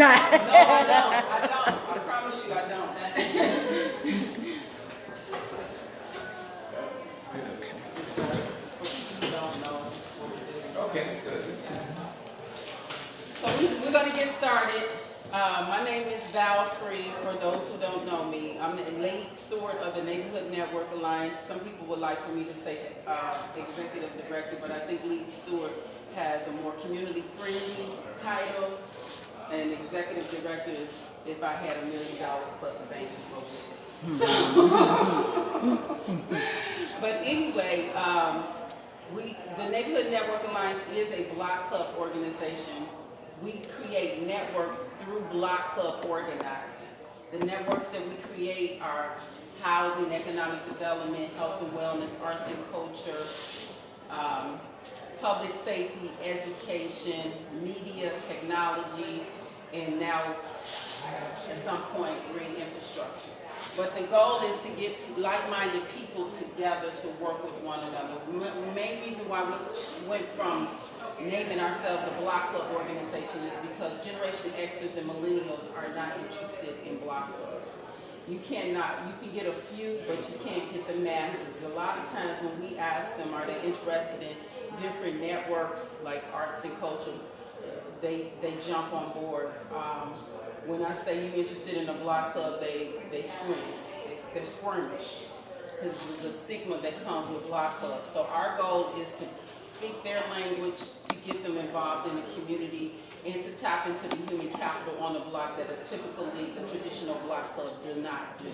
No, I don't. I don't. I promise you, I don't. Okay, that's good. That's good. So we're going to get started. My name is Val Free, for those who don't know me. I'm the lead steward of the Neighborhood Network Alliance. Some people would like for me to say executive director, but I think lead steward has a more community-friendly title. And executive director is if I had $1 million plus a bank so, but anyway, the Neighborhood Network Alliance is a block club organization. We create networks through block club organizing. The networks that we create are housing, economic development, health and wellness, arts and culture, public safety, education, media, technology, and now at some point green infrastructure. But the goal is to get like-minded people together to work with one another. The main reason why we went from naming ourselves a block club organization is because Generation Xers and Millennials are not interested in block clubs. You can get a few, but you can't get the masses. A lot of times when we ask them, are they interested in different networks like arts and culture, they jump on board. When I say you're interested in a block club, they scream. They're squirmish because of the stigma that comes with block clubs. So our goal is to speak their language, to get them involved in the community, and to tap into the human capital on the block that typically the traditional block club does not do.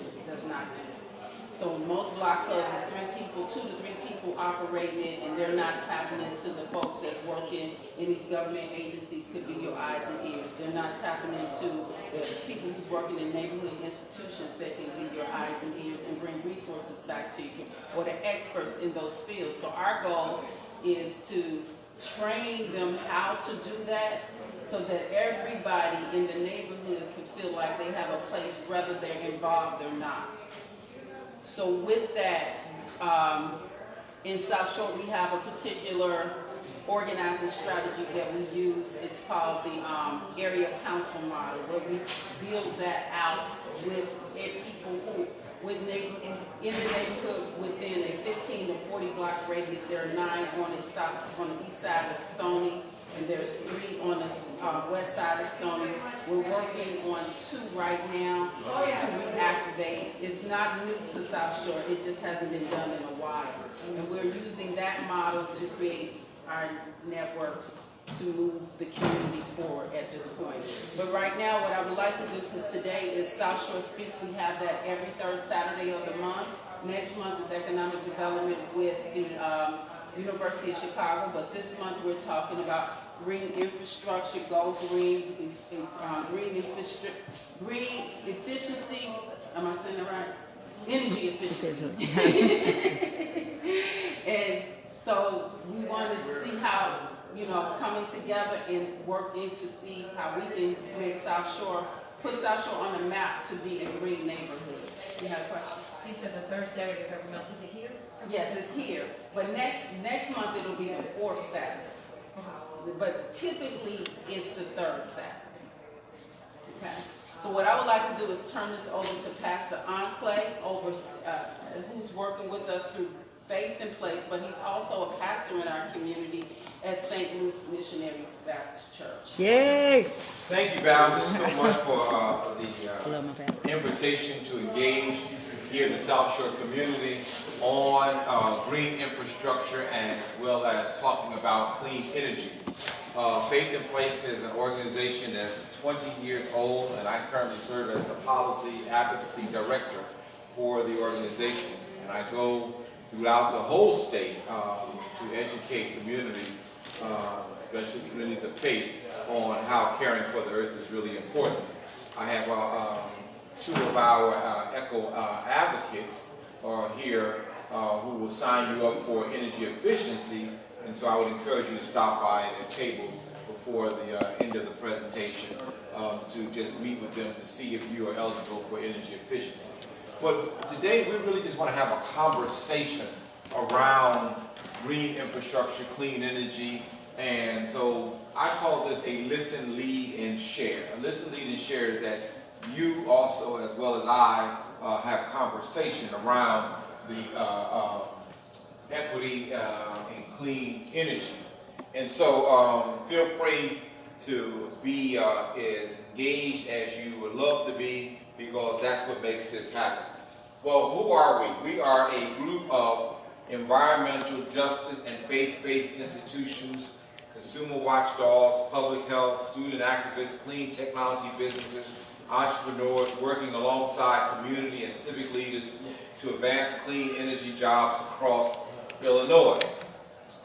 So most block clubs is 2 to 3 people operating it, and they're not tapping into the folks that's working in these government agencies, could be your eyes and ears. They're not tapping into the people who's working in neighborhood institutions that can be your eyes and ears and bring resources back to you, or the experts in those fields. So our goal is to train them how to do that so that everybody in the neighborhood can feel like they have a place whether they're involved or not. So with that, in South Shore we have a particular organizing strategy that we use. It's called the area council model, where we build that out with people who in the neighborhood within a 15 to 40 block radius. There are 9 on the east side of Stony, and there's 3 on the west side of Stony. We're working on 2 right now to reactivate. It's not new to South Shore, it just hasn't been done in a while. And we're using that model to create our networks to move the community forward at this point. But right now, what I would like to do, because today is South Shore Speaks, we have that every 3rd Saturday of the month. Next month is economic development with the University of Chicago, but this month we're talking about green infrastructure, go green, green efficiency, am I saying that right? Energy efficiency. And so we wanted to see how, coming together and working to see how we can make South Shore, put South Shore on the map to be a green neighborhood. You have a question? You said the 3rd Saturday of every month. Is it here? Yes, it's here. But next month it'll be the 4th Saturday. But typically it's the 3rd Saturday. Okay. So what I would like to do is turn this over to Pastor Enclave, who's working with us through Faith in Place, but he's also a pastor in our community at St. Luke's Missionary Baptist Church. Yay! Thank you, Val, so much for the invitation to engage here in the South Shore community on green infrastructure as well as talking about clean energy. Faith in Place is an organization that's 20 years old, and I currently serve as the Policy Advocacy Director for the organization. And I go throughout the whole state to educate communities, especially communities of faith, on how caring for the earth is really important. I have 2 of our eco advocates are here who will sign you up for energy efficiency, and so I would encourage you to stop by the table before the end of the presentation to just meet with them to see if you are eligible for energy efficiency. But today we really just want to have a conversation around green infrastructure, clean energy, And so I call this a listen, lead, and share. A listen, lead, and share is that you also, as well as I, have conversation around the equity and clean energy. And so feel free to be as engaged as you would love to be, because that's what makes this happen. Well, who are we? We are a group of environmental justice and faith-based institutions, consumer watchdogs, public health, student activists, clean technology businesses, entrepreneurs working alongside community and civic leaders to advance clean energy jobs across Illinois.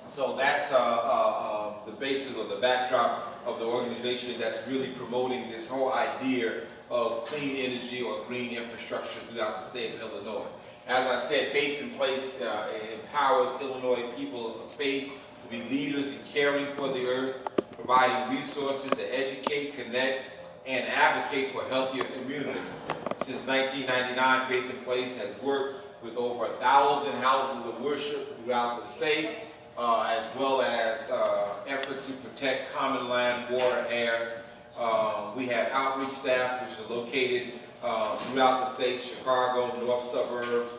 So that's the basis of the backdrop of the organization that's really promoting this whole idea of clean energy or green infrastructure throughout the state of Illinois. As I said, Faith in Place empowers Illinois people of faith to be leaders in caring for the earth, providing resources to educate, connect, and advocate for healthier communities. Since 1999, Faith in Place has worked with over 1,000 houses of worship throughout the state, as well as efforts to protect common land, water, air. We have outreach staff which are located throughout the state: Chicago, north suburbs,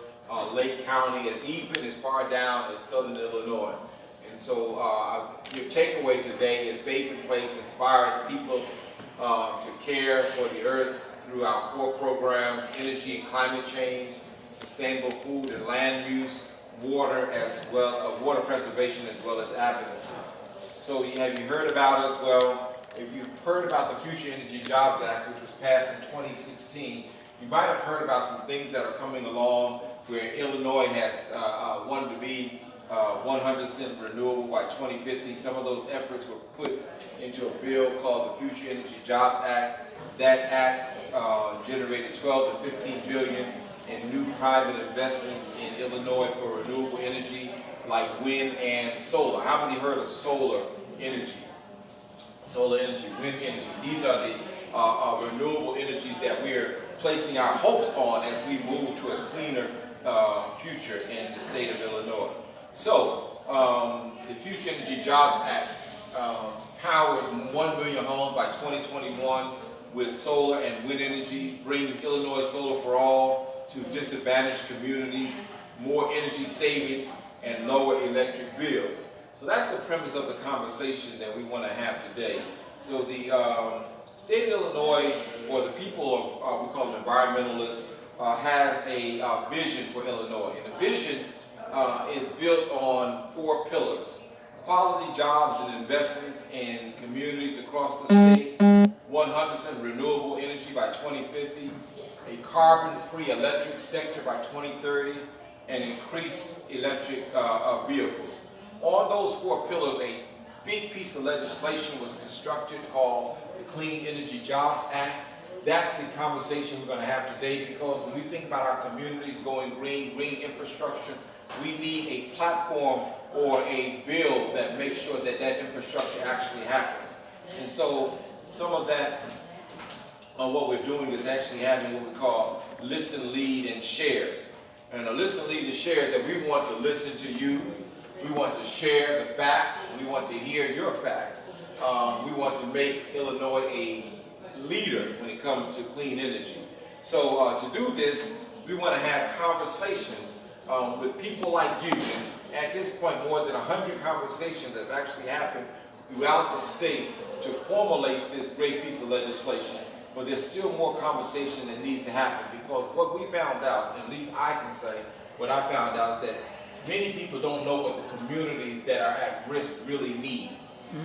Lake County, even as far down as southern Illinois. And so your takeaway today is Faith in Place inspires people to care for the earth through our core programs: energy and climate change, sustainable food and land use, water preservation, as well as advocacy. So have you heard about us? Well, if you've heard about the Future Energy Jobs Act, which was passed in 2016, you might have heard about some things that are coming along where Illinois has wanted to be 100% renewable by 2050. Some of those efforts were put into a bill called the Future Energy Jobs Act. That act generated 12 to 15 billion in new private investments in Illinois for renewable energy like wind and solar. How many heard of solar energy? Solar energy, wind energy. These are the renewable energies that we're placing our hopes on as we move to a cleaner future in the state of Illinois. So, the Future Energy Jobs Act powers 1 million homes by 2021 with solar and wind energy, brings Illinois Solar for All to disadvantaged communities, more energy savings, and lower electric bills. So that's the premise of the conversation that we want to have today. So the state of Illinois, or the people, we call them environmentalists, has a vision for Illinois. And the vision is built on 4 pillars: quality jobs and investments in communities across the state, 100% renewable energy by 2050, a carbon-free electric sector by 2030, and increased electric vehicles. On those 4 pillars, a big piece of legislation was constructed called the Clean Energy Jobs Act. That's the conversation we're going to have today, because when we think about our communities going green, green infrastructure, we need a platform or a bill that makes sure that that infrastructure actually happens. And so some of that, what we're doing is actually having what we call listen, lead, and shares. And a listen, lead, and share is that we want to listen to you. We want to share the facts. We want to hear your facts. We want to make Illinois a leader when it comes to clean energy. So to do this, we want to have conversations with people like you. And at this point, more than 100 conversations have actually happened throughout the state to formulate this great piece of legislation. But there's still more conversation that needs to happen, because what we found out, at least I can say, what I found out is that many people don't know what the communities that are at risk really need.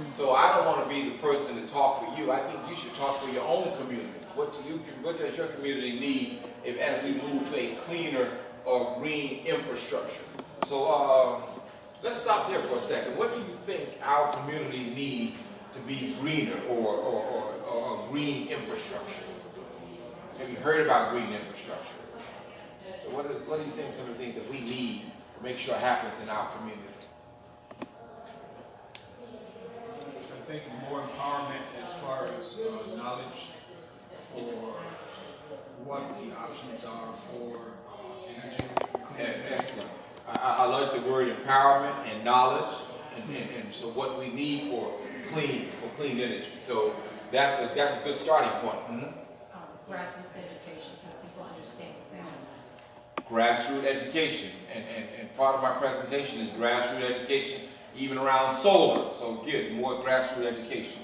So I don't want to be the person to talk for you. I think you should talk for your own community. What does your community need as we move to a cleaner or green infrastructure? So let's stop there for a second. What do you think our community needs to be greener or green infrastructure? Have you heard about green infrastructure? So what do you think some of the things that we need to make sure happens in our community? I think more empowerment as far as knowledge for what the options are for energy. Excellent. I like the word empowerment and knowledge. and so what we need for clean energy. So that's a good starting point. Grassroots education, so people understand the balance. Grassroots education, and part of my presentation is grassroots education, even around solar. So get more grassroots education.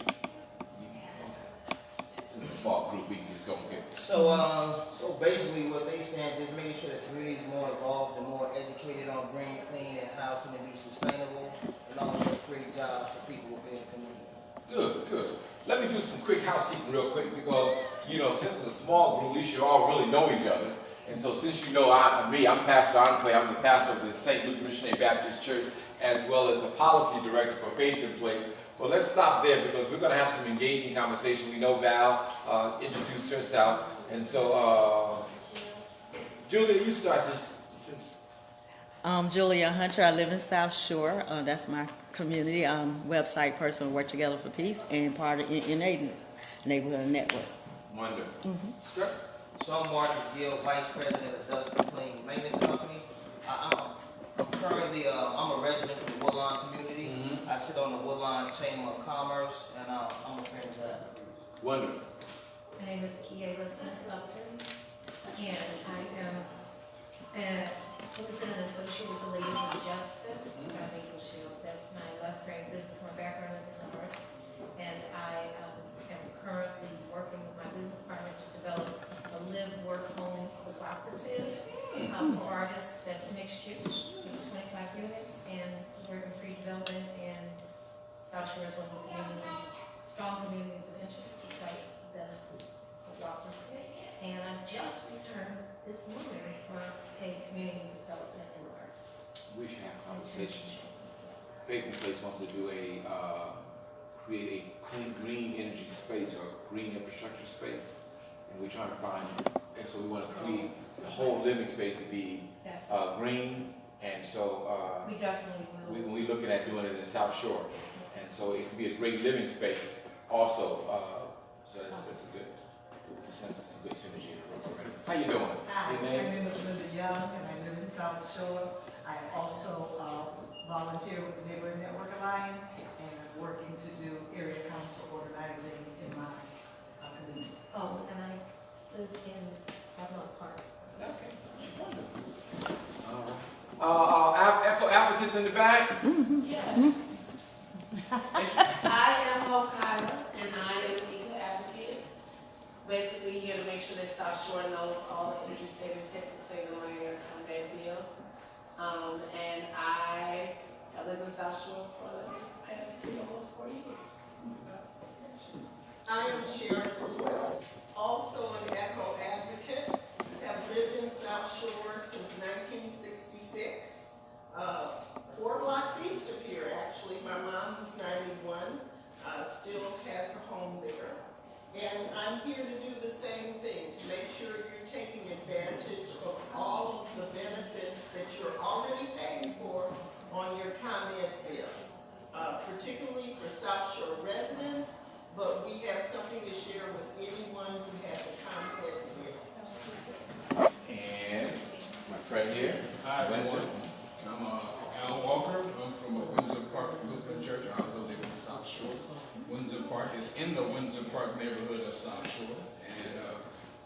This is a small group, we can just go and get. So basically what they saying is making sure the community is more involved and more educated on green, clean, and how can it be sustainable, and also create jobs for people within the community. Good, good. Let me do some quick housekeeping real quick because, since it's a small group, we should all really know each other. And so since you know I'm Pastor Andre, I'm the pastor of the St. Luke Missionary Baptist Church, as well as the policy director for Faith in Place. Well, let's stop there because we're going to have some engaging conversation. We know Val introduced herself. And so, Julia, you start since. Julia Hunter, I live in South Shore. That's my community website person who work together for peace and part of NNA Neighborhood Network. Wonderful. Sir? So I'm Marcus Gill, Vice President of Dust Clean Maintenance Company. I'm currently I'm a resident from the Woodlawn community. I sit on the Woodlawn Chamber of Commerce, and I'm a friend of that. Wonderful. My name is Kiera Smith-Upton, and I am an associate with the Ladies of Justice at Maple Shield. That's my left brain business. My background is in the arts, and I am currently working with my business partner to develop a live, work, home cooperative for artists that's mixed use, 25 units, and we're in pre-development, and South Shore is one of the communities, strong communities of interest to cite the cooperative. And I just returned this morning for a community development in the arts. We should have a conversation. Faith in Place wants to do create a clean, green energy space or green infrastructure space. And we're trying to find, and so we want to create the whole living space to be green. And so We definitely will. we're looking at doing it in the South Shore. And so it can be a great living space also. So that's a good synergy in the room. How you doing? Hi, Your my name? name is Linda Young, and I live in South Shore. I also volunteer with the Neighborhood Network Alliance, and I'm working to do area council organizing in my community. Oh, and I live in Havelock Park. Okay. All right. Echo applicants in the back? Yes. I am Hokaya, and I am an eco advocate. Basically here to make sure that South Shore knows all the energy saving tips and saving money that are coming back bill. And I have lived in South Shore for the past almost 4 years. I am Sharon Lewis, also an eco advocate. Have lived in South Shore since 1966. 4 blocks east of here, actually. My mom, who's 91, still has a home there. And I'm here to do the same thing, to make sure you're taking advantage of all of the benefits that you're already paying for on your comment bill, particularly for South Shore residents, but we have something to share with anyone who has a comment bill. And my friend here. Hi, everyone. I'm Al Walker. I'm from Windsor Park Lutheran Church. I also live in South Shore. Windsor Park is in the Windsor Park neighborhood of South Shore, and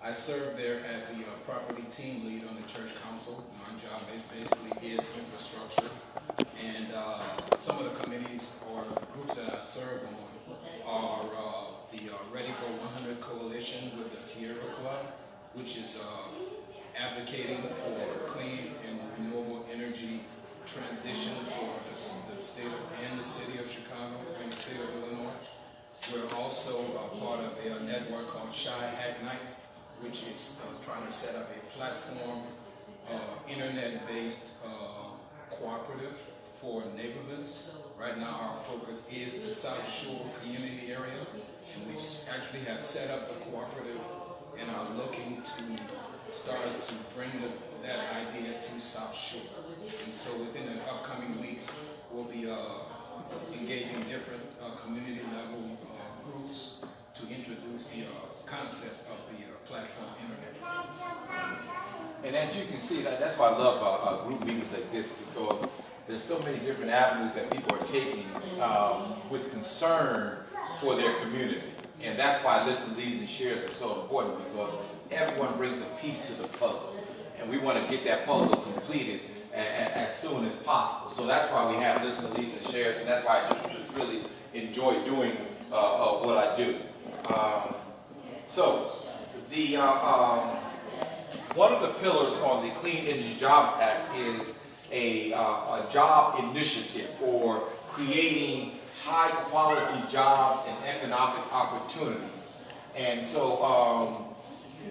I serve there as the property team lead on the church council. My job basically is infrastructure, and some of the committees or groups that I serve on are the Ready for 100 Coalition with the Sierra Club, which is advocating for clean and renewable energy transition for the state and the city of Chicago and the state of Illinois. We're also part of a network called Shy At Night, which is trying to set up a platform, internet-based cooperative for neighborhoods. Right now our focus is the South Shore community area, and we actually have set up the cooperative and are looking to start to bring that idea to South Shore. And so within the upcoming weeks, we'll be engaging different community level groups to introduce the concept of the platform internet. And as you can see, that's why I love group meetings like this, because there's so many different avenues that people are taking with concern for their community. And that's why Listen, Lead, and Shares are so important, because everyone brings a piece to the puzzle. And we want to get that puzzle completed as soon as possible. So that's why we have Listen, Lead, and Shares, and that's why I just really enjoy doing what I do. So the one of the pillars on the Clean Energy Jobs Act is a job initiative, or creating high quality jobs and economic opportunities. And so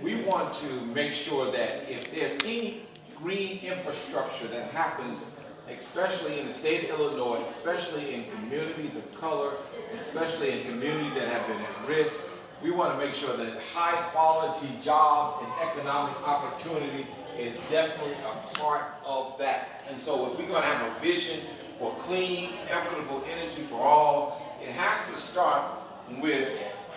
we want to make sure that if there's any green infrastructure that happens, especially in the state of Illinois, especially in communities of color, especially in communities that have been at risk, we want to make sure that high quality jobs and economic opportunity is definitely a part of that. And so if we're going to have a vision for clean, equitable energy for all, it has to start with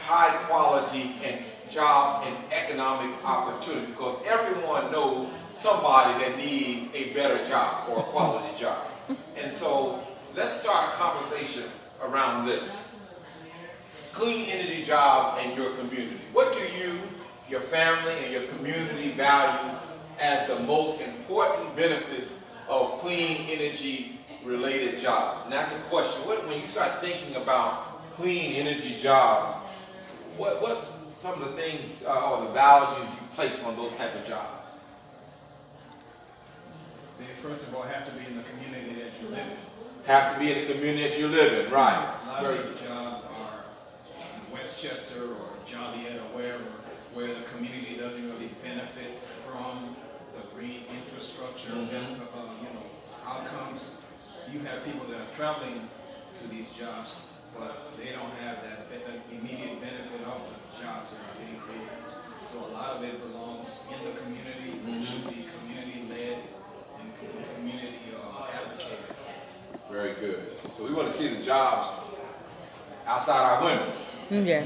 high quality and jobs and economic opportunity, because everyone knows somebody that needs a better job or a quality job. And so let's start a conversation around this. Clean energy jobs in your community. What do you, your family, and your community value as the most important benefits of clean energy related jobs? And that's a question. When you start thinking about clean energy jobs, what's some of the things or the values you place on those type of jobs? They first of all have to be in the community that you live in. Have to be in the community that you live in, right? A lot of these jobs are in Westchester or Joliet or wherever, where the community doesn't really benefit from the green infrastructure, outcomes. You have people that are traveling to these jobs, but they don't have that immediate benefit of the jobs that are being created. So a lot of it belongs in the community. It should be community-led and community advocated. Very good. So we want to see the jobs outside our window. Yeah.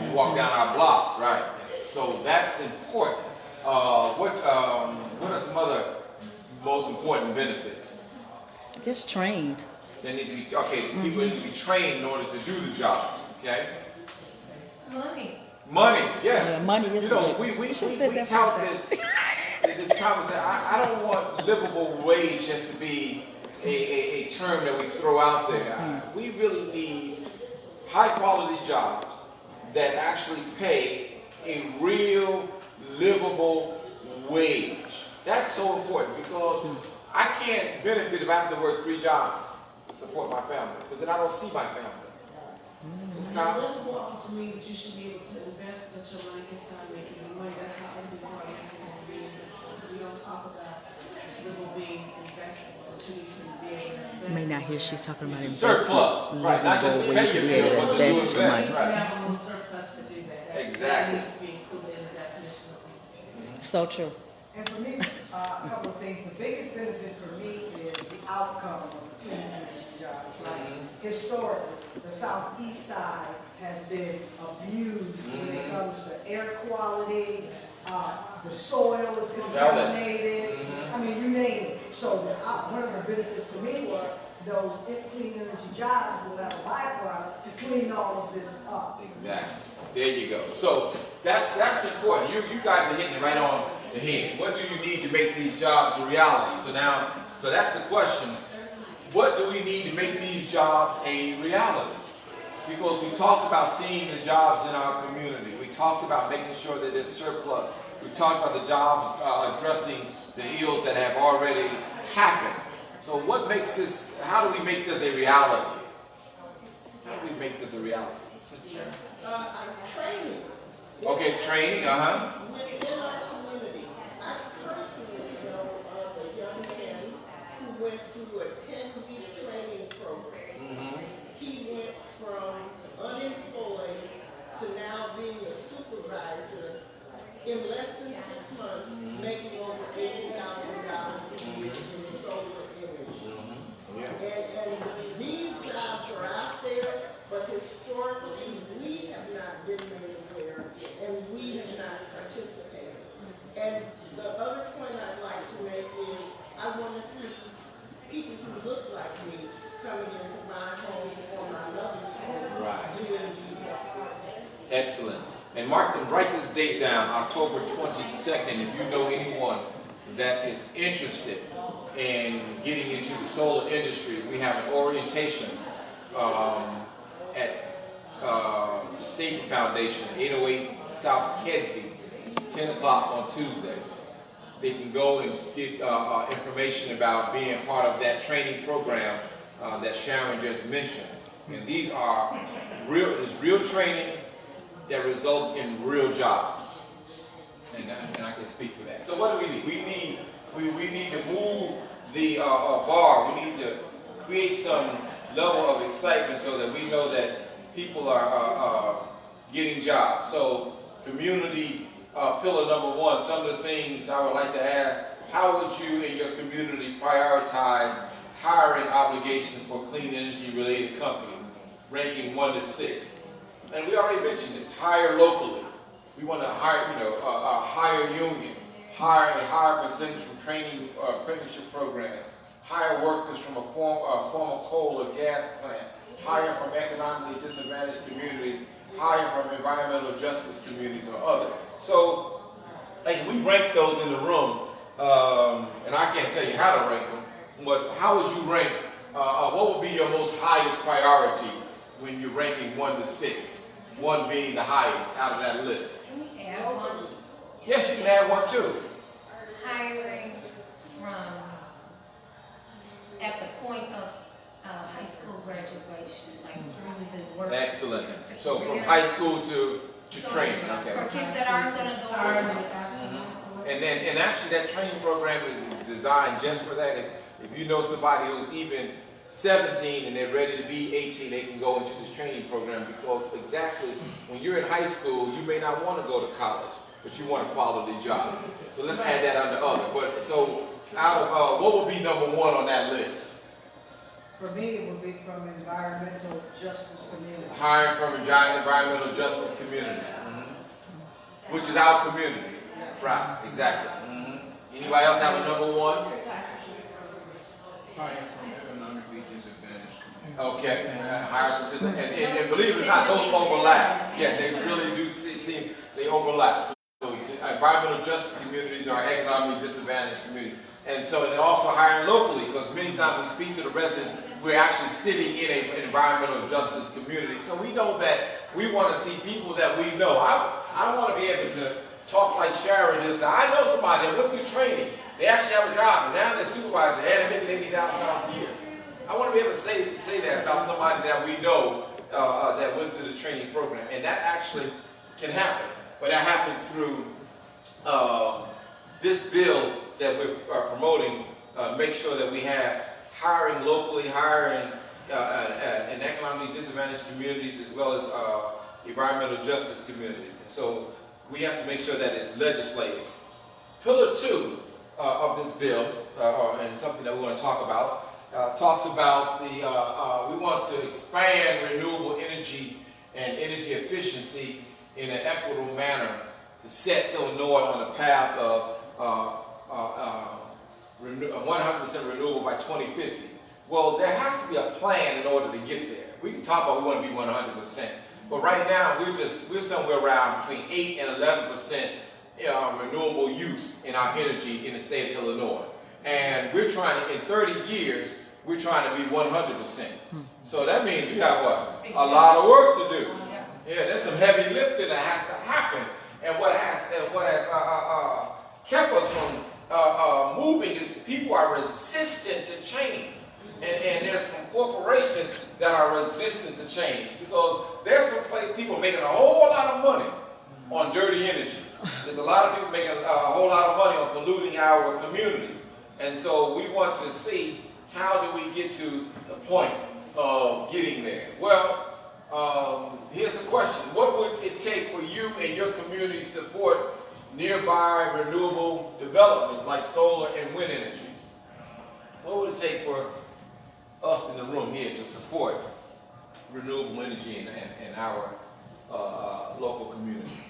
We walk down our blocks, right? So that's important. What are some other most important benefits? Just trained. They need to be, people need to be trained in order to do the jobs, okay? Money. Money, yes. Yeah, money is good. We said that tout first. this conversation. I don't want livable wage just to be a term that we throw out there. We really need high quality jobs that actually pay a real livable wage. That's so important, because I can't benefit if I have to work 3 jobs to support my family, because then I don't see my family. Now, livable also means that you should be able to invest what your money can start making you money. That's how every part of it. So we don't talk about livable being investable, but you need to be able to invest. You may not hear she's talking about Surplus, right? Not just to pay your bills, but to do invest, You right? have a little surplus to do that. Exactly. That needs to be included in the definition of So true. And for me, a couple of things. The biggest benefit for me is the outcome of the clean energy jobs. Like historically, the southeast side has been abused when it comes to air quality. The soil is contaminated. I mean, you name it. So one of the benefits for me was those clean energy jobs will have a byproduct to clean all of this up. Exactly. There you go. So that's important. You guys are hitting it right on the head. What do you need to make these jobs a reality? So that's the question. What do we need to make these jobs a reality? Because we talked about seeing the jobs in our community. We talked about making sure that there's surplus. We talked about the jobs addressing the ills that have already happened. So what makes this, how do we make this a reality? How do we make this a reality? Training. Okay, training, Within our community, I personally know of a young man who went through a 10-week training program. He went from unemployed to now being a supervisor in less than 6 months, making over $80,000 a year in solar energy. And these jobs are out there, but historically we have not been made aware, and we have not participated Excellent. And mark and write this date down, October 22nd, if you know anyone that is interested in getting into the solar industry. We have an orientation at the Safety Foundation, 808 South Kedzie, 10 o'clock on Tuesday. They can go and get information about being part of that training program that Sharon just mentioned. And these are real training that results in real jobs. And I can speak for that. So what do we need? We need to move the bar. We need to create some level of excitement so that we know that people are getting jobs. So community pillar number one, some of the things I would like to ask, how would you and your community prioritize hiring obligations for clean energy related companies, ranking 1 to 6? And we already mentioned this, hire locally. We want to hire, a higher union, hire a higher percentage from training apprenticeship programs, hire workers from a former coal or gas plant, hire from economically disadvantaged communities, hire from environmental justice communities or other. So, like, we rank those in the room, and I can't tell you how to rank them, but how would you rank, what would be your most highest priority when you're ranking 1 to 6? 1 being the highest out of that list. Can we add one? Yes, you can add one too. Hiring from, at the point of high school graduation, like through the work. Excellent. to So from career. high school to So training, For okay. kids that aren't gonna go on. And actually that training program is designed just for that. If you know somebody who's even 17 and they're ready to be 18, they can go into this training program, because exactly when you're in high school, you may not want to go to college, but you want a quality job. So let's add that under other. But so out of what would be number 1 on that list? For me, it would be from environmental justice community. Hiring from environmental justice community, which is our community. Right, exactly. Anybody else have a number 1? Hire from economically disadvantaged communities. Okay, higher position, and believe it or not, those overlap. Yeah, they really do seem they overlap. So environmental justice communities are economically disadvantaged communities, and so they're also hiring locally, because many times we speak to the resident, we're actually sitting in an environmental justice community. So we know that we want to see people that we know. I want to be able to talk like Sharon is. I know somebody that went through training. They actually have a job, and now they're supervisor, and they're making $80,000 a year. I want to be able to say that about somebody that we know that went through the training program, and that actually can happen. But that happens through this bill that we're promoting. Make sure that we have hiring locally, hiring in economically disadvantaged communities, as well as environmental justice communities. And so we have to make sure that it's legislated. Pillar 2 of this bill, and something that we want to talk about, talks about we want to expand renewable energy and energy efficiency in an equitable manner to set Illinois on the path of 100% renewable by 2050. Well, there has to be a plan in order to get there. We can talk about we want to be 100%, but right now we're somewhere around between 8 and 11% renewable use in our energy in the state of Illinois. And we're trying to, in 30 years, we're trying to be 100%. So that means we got what? A lot of work to do. Yeah, there's some heavy lifting that has to happen. And what has kept us from moving is people are resistant to change. And there's some corporations that are resistant to change, because there's some people making a whole lot of money on dirty energy. There's a lot of people making a whole lot of money on polluting our communities. And so we want to see, how do we get to the point of getting there? Well, here's the question. What would it take for you and your community to support nearby renewable developments like solar and wind energy? What would it take for us in the room here to support renewable energy in our local community?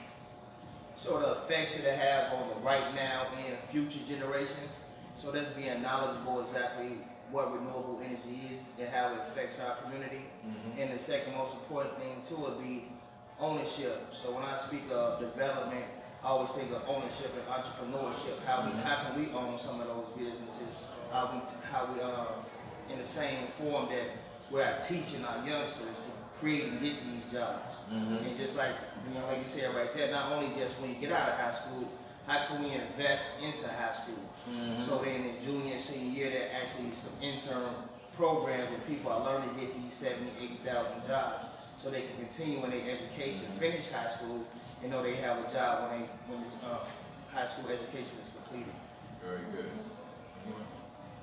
So the effects it'll have on the right now and future generations. So let's be knowledgeable exactly what renewable energy is and how it affects our community. And the second most important thing too would be ownership. So when I speak of development, I always think of ownership and entrepreneurship. How can we own some of those businesses? How we in the same form that we're teaching our youngsters to create and get these jobs. And just like like you said right there, not only just when you get out of high school, how can we invest into high schools? So then in junior, senior year, there are actually some intern programs where people are learning to get these 70,000, 80,000 jobs, so they can continue in their education, finish high school, and know they have a job when the high school education is completed. Very good.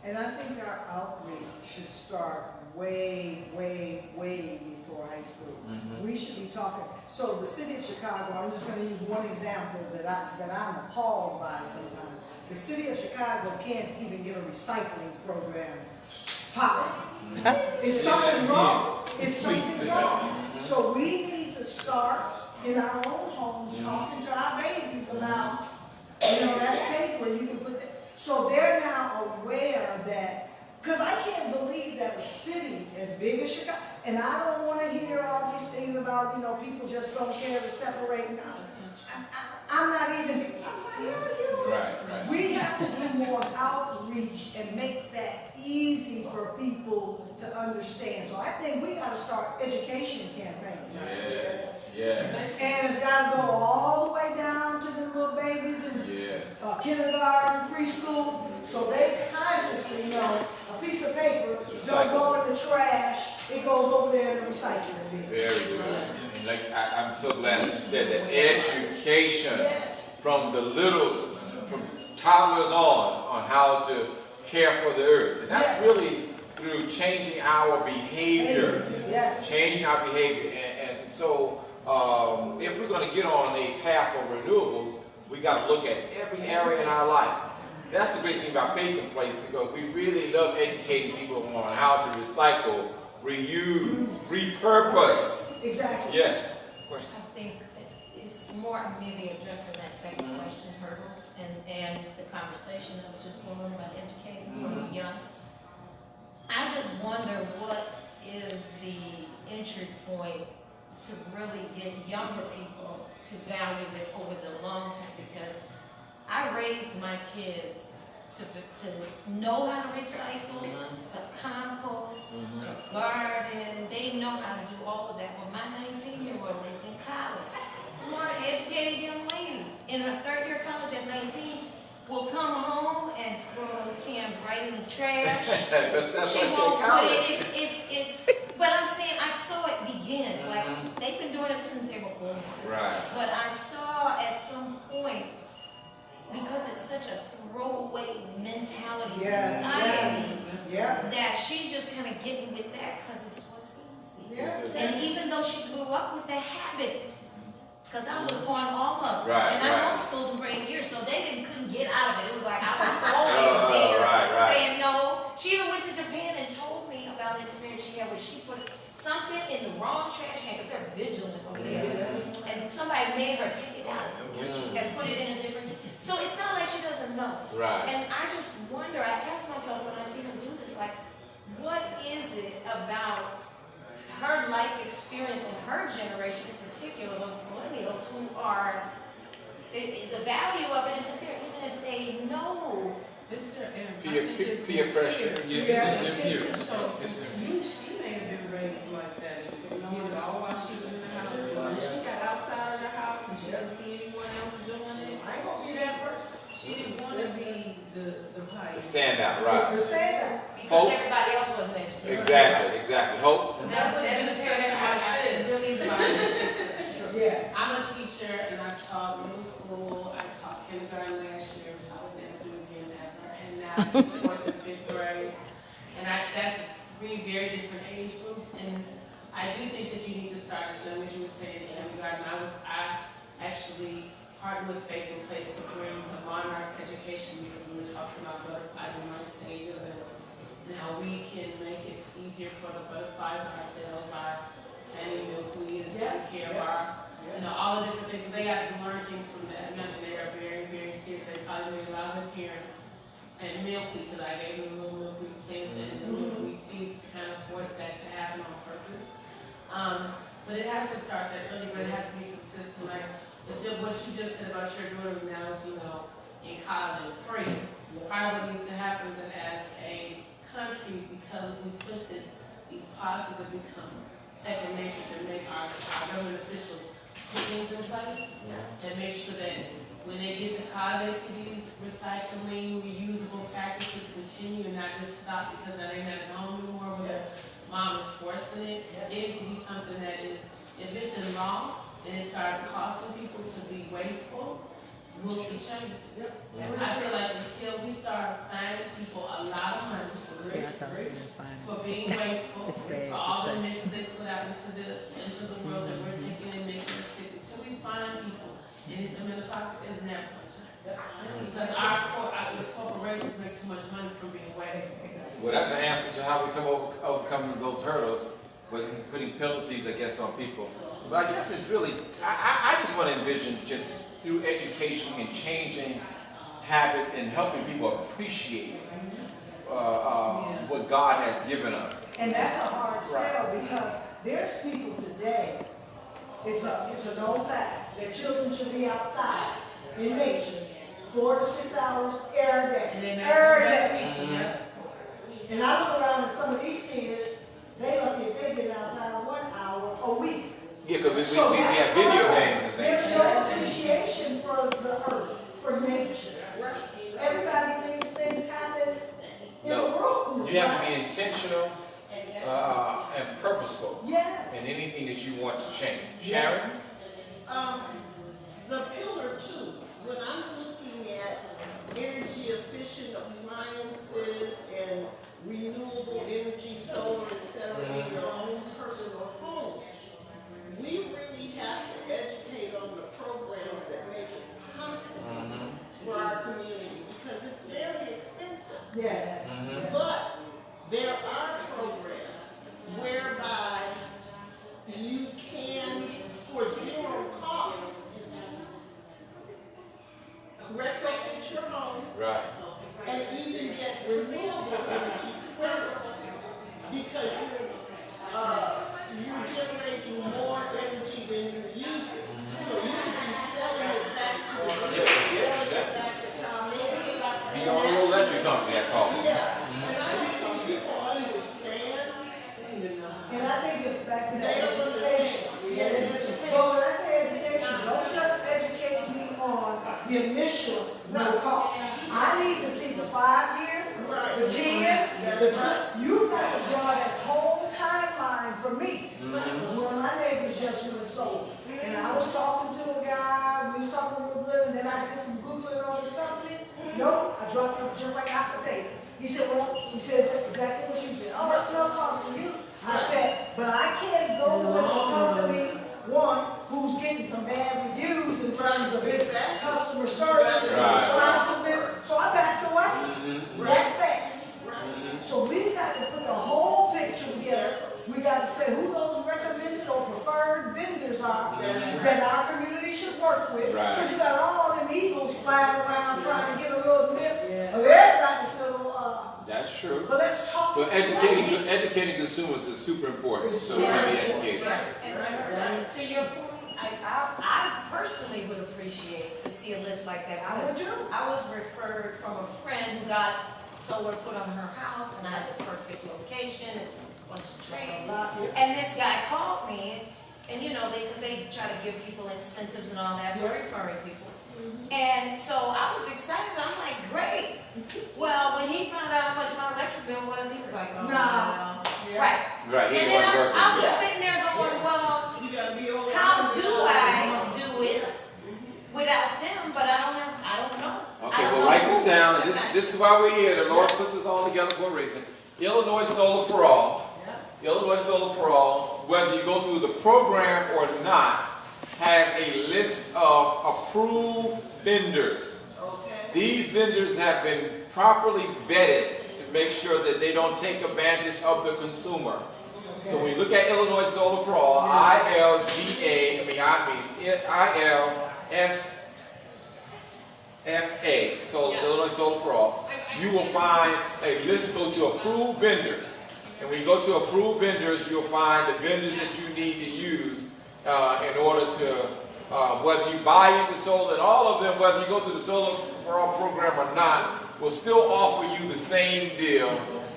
And I think our outreach should start way before high school. We should be talking. So the city of Chicago, I'm just going to use one example that I'm appalled by sometimes. The city of Chicago can't even get a recycling program popping. It's something wrong. It's something wrong. So we need to start in our own homes talking to our babies about, that's paper, you can put that. So they're now aware that, because I can't believe that a city as big as Chicago, and I don't want to hear all these things about, people just don't care to separate. I'm not hearing you. Right. We have to do more outreach and make that easy for people to understand. So I think we got to start education campaigns. Yes. And it's got to go all the way down to the little babies in kindergarten, preschool, so they consciously know a piece of paper don't go in the trash, it goes over there in the recycling bin. Very good. And I'm so glad that you said that education from from toddlers on how to care for the earth. And that's really through changing our behavior. Changing our behavior. And so if we're going to get on a path of renewables, we got to look at every area in our life. That's the great thing about Faith in Place, because we really love educating people on how to recycle, reuse, repurpose. Exactly. Yes. Question. I think it's more maybe addressing that second question, hurdles, and the conversation that was just going on about educating the young. I just wonder what is the entry point to really get younger people to value it over the long term, because I raised my kids to know how to recycle, to compost, to garden. They know how to do all of that. When my 19-year-old was in college, smart, educated young lady in her third year of college at 19 will come home and throw those cans right in the trash. That's She won't put it. But I'm saying I saw it begin. Like they've been doing it since they were born. Right. But I saw at some point, because it's such a throwaway mentality society, that she's just kind of getting with that because it's what's easy. And even though she grew up with that habit, because I was on all of it, and I homeschooled them for 8 years, so they couldn't get out of it. It was like I was always there saying no. She even went to Japan and told me about an experience she had where she put something in the wrong trash can, because they're vigilant over there, and somebody made her take it out and put it in a different. So it's not like she doesn't know. And I just wonder, I ask myself when I see her do this, like, what is it about her life experience and her generation in particular, those millennials who are, the value of it isn't there, even if they know. Peer pressure. It's their peers. She may have been raised like that, all while she was in the house. But when she got outside of the house and she didn't see anyone else doing it, I ain't gonna be that person. she didn't want to be the pioneer. Stand out, right. The stand Because everybody else wasn't educated. Exactly. Hope. That's what education is really about. I'm a teacher and I taught middle school, I taught kindergarten last year, which I would never do again ever. And now I teach 4th and 5th grade. And that's 3 very different age groups. And I do think that you need to start as young as you were saying in kindergarten. I actually partnered with Faith in Place to bring the monarch education, because we were talking about butterflies and life stages and how we can make it easier for the butterflies ourselves by planting milkweed and taking care of our, all the different things. So they got to learn things from that, and they are very, very serious. They probably made a lot of their parents and milkweed, because I gave them little milkweed plants and the milkweed seeds to kind of force that to happen on purpose. But it has to start that early, but it has to be consistent, like, what you just said about your daughter now is, in college and free. Part of what needs to happen is as a country, because we push these policies that become second nature to make our government officials put things in place that make sure that when they get to college, they see these recycling, reusable practices continue and not just stop because now they have home anymore where mom is forcing it. It needs to be something that is, if it's in law and it starts costing people to be wasteful, we'll see changes. I feel like until we start finding people a lot of money for being wasteful, for all the emissions they put out into the world that we're taking and making it stick, until we find people and hit them in the pocket, it's never going to change. Because the corporations make too much money from being wasteful. Well, that's an answer to how we overcome those hurdles, with putting penalties, I guess, on people. But I guess it's really, I just want to envision just through education and changing habits and helping people appreciate what God has given us. And that's a hard sell because there's people today, it's a known fact that children should be outside in nature 4 to 6 hours every day. Every day. And I look around at some of these kids, they lucky if they get outside 1 hour a week. Yeah, because we have video games and things. There's no appreciation for the earth, for nature. Everybody thinks things happen in a room. You have to be intentional and purposeful Yes. in anything that you want to change. Sharon? The pillar 2, when I'm looking at energy efficient appliances and renewable energy, solar, etc., in your own personal home, we really have to educate on the programs that make it possible for our community because it's very expensive. Yes. But there are programs whereby you can, for zero cost, retrofit your home Right. and even get renewable energy credits because you're generating more energy than you're using. So you can be selling it back to the selling it back to ComEd. Be your own electric company, I call it. Yeah, and I don't think people understand. And I think it's back to that They don't education. understand. Yes, education. But when I say education, don't just educate me on the initial no cost. I need to see the 5-year, the 10, the 2. You've got to draw that whole timeline for me. Because one of my neighbors just went sold. And I was talking to a guy, we was talking with him, and then I did some Googling on his company. No, I dropped him just like a hot potato. He said, exactly what you said. Oh, it's no cost to you. I said, but I can't go with a company, one, who's getting some bad reviews in terms of its customer service and responsiveness. So I backed away. That fast. So we've got to put the whole picture together. We got to say who those recommended or preferred vendors are that our community should work with. Because you got all them eagles flying around trying to get a little nip of everybody's little. That's true. But let's talk. But educating consumers is super important. So we be educated. And to your point, I personally would appreciate to see a list like that. I would too. I was referred from a friend who got solar put on her house, and I had the perfect location and a bunch of trees. And this guy called me, and because they try to give people incentives and all that for referring people. And so I was excited. I'm like, great. Well, when he found out how much my electric bill was, he was like, oh, no. Right. Right. And then I was sitting there going, well, how do I do it without them? But I don't know. Okay, well, write this down. This is why we're here. The Lord puts us all together for a reason. Illinois Solar for All. Illinois Solar for All, whether you go through the program or not, has a list of approved vendors. These vendors have been properly vetted to make sure that they don't take advantage of the consumer. So when you look at Illinois Solar for All, ILSFA, so Illinois Solar for All, you will find a list, go to approved vendors. And when you go to approved vendors, you'll find the vendors that you need to use to, whether you buy into solar, and all of them, whether you go through the Solar for All program or not, will still offer you the same deal.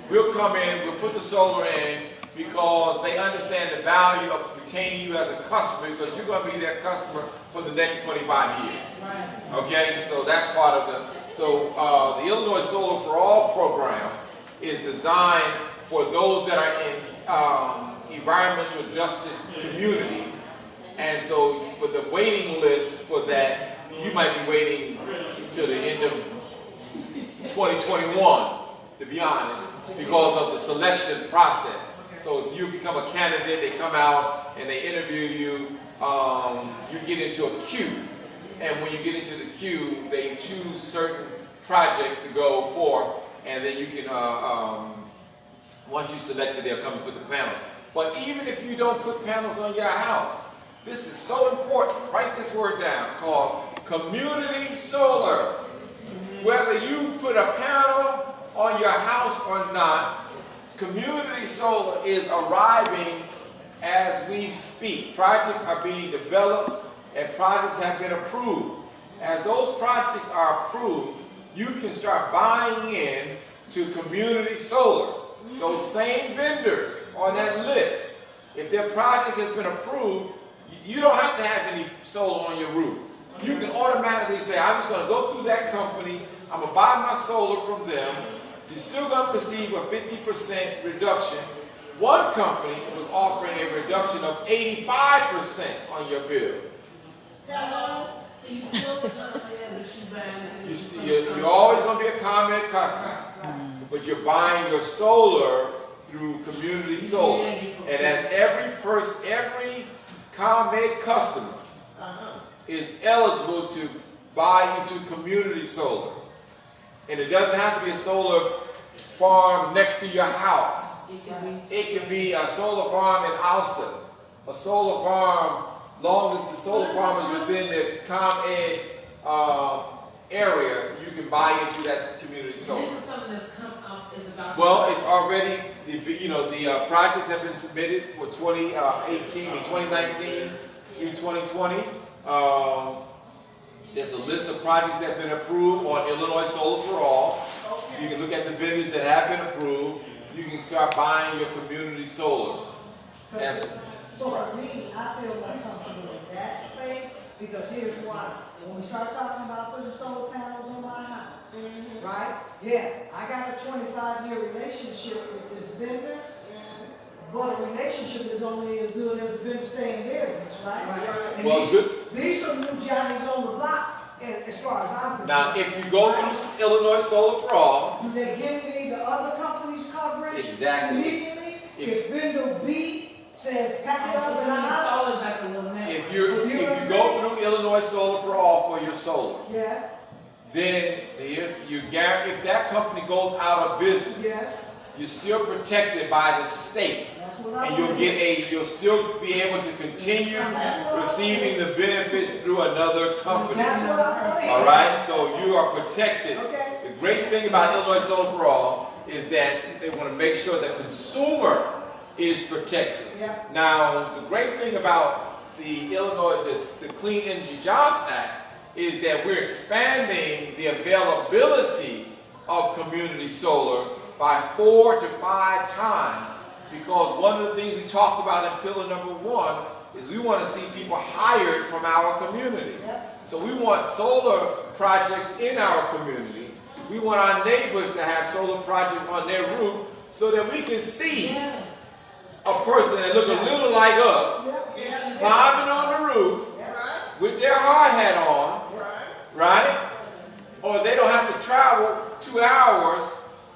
We'll come in, we'll put the solar in, because they understand the value of retaining you as a customer, because you're going to be their customer for the next 25 years. Okay, so that's part of the, so the Illinois Solar for All program is designed for those that are in environmental justice communities. And so for the waiting list for that, you might be waiting till the end of 2021, to be honest, because of the selection process. So if you become a candidate, they come out and they interview you, you get into a queue. And when you get into the queue, they choose certain projects to go for, and then you can, once you selected, they'll come and put the panels. But even if you don't put panels on your house, this is so important. Write this word down, called community solar. Whether you put a panel on your house or not, community solar is arriving as we speak. Projects are being developed and projects have been approved. As those projects are approved, you can start buying in to community solar. Those same vendors on that list, if their project has been approved, you don't have to have any solar on your roof. You can automatically say, I'm just going to go through that company, I'm going to buy my solar from them. You're still going to receive a 50% reduction. One company was offering a reduction of 85% on your bill. So you still You're always going to be a ComEd customer, but you're buying your solar through community solar. And as every ComEd customer is eligible to buy into community solar. And it doesn't have to be a solar farm next to your house. It can be a solar farm in Alsa, a solar farm, long as the solar farm is within the ComEd area, you can buy into that community solar. This is something that's come up, is about. Well, it's already, the projects have been submitted for 2019 through 2020. There's a list of projects that have been approved on Illinois Solar for All. You can look at the vendors that have been approved. You can start buying your community solar. So for me, I feel more comfortable in that space, because here's why. When we start talking about putting solar panels on my house, right? Yeah, I got a 25-year relationship with this vendor, but a relationship is only as good as the vendor stay in business, right? And Well, these are new Johnnies on the block, as far as I'm concerned. now, if you go through Illinois Solar for All, Do they give me the other company's coverage Exactly. immediately? If vendor B says pack it up and I'm out? Always like a little man. if you go through Illinois Solar for All for your solar, Yes, then you guarantee if that company goes out of business, yes, you're still protected by the state. that's what I And want. you'll still be able to continue receiving the benefits through another company. That's what I want. All right, so you are protected. Okay. The great thing about Illinois Solar for All is that they want to make sure the consumer is protected. Yeah. Now, the great thing about the the Clean Energy Jobs Act is that we're expanding the availability of community solar by 4 to 5 times, because one of the things we talked about in pillar number 1 is we want to see people hired from our community. Yep. So we want solar projects in our community. We want our neighbors to have solar projects on their roof so that we can see a person that look a little like us Yep. climbing on the roof with their hard hat on, right? Or they don't have to travel 2 hours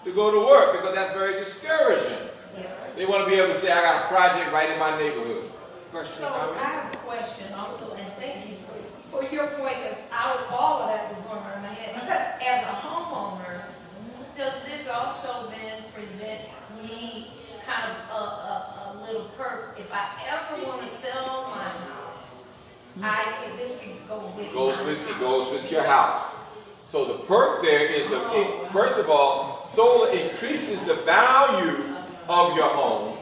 to go to work, because that's very discouraging. They want to be able to say, I got a project right in my neighborhood. Question So or comment? I have a question also, and thank you for your point, because all of that was going on in my head. As a homeowner, does this also then present me kind of a little perk? If I ever want to sell my house, this can go with It goes with your house. So the perk there is, first of all, solar increases the value of your home,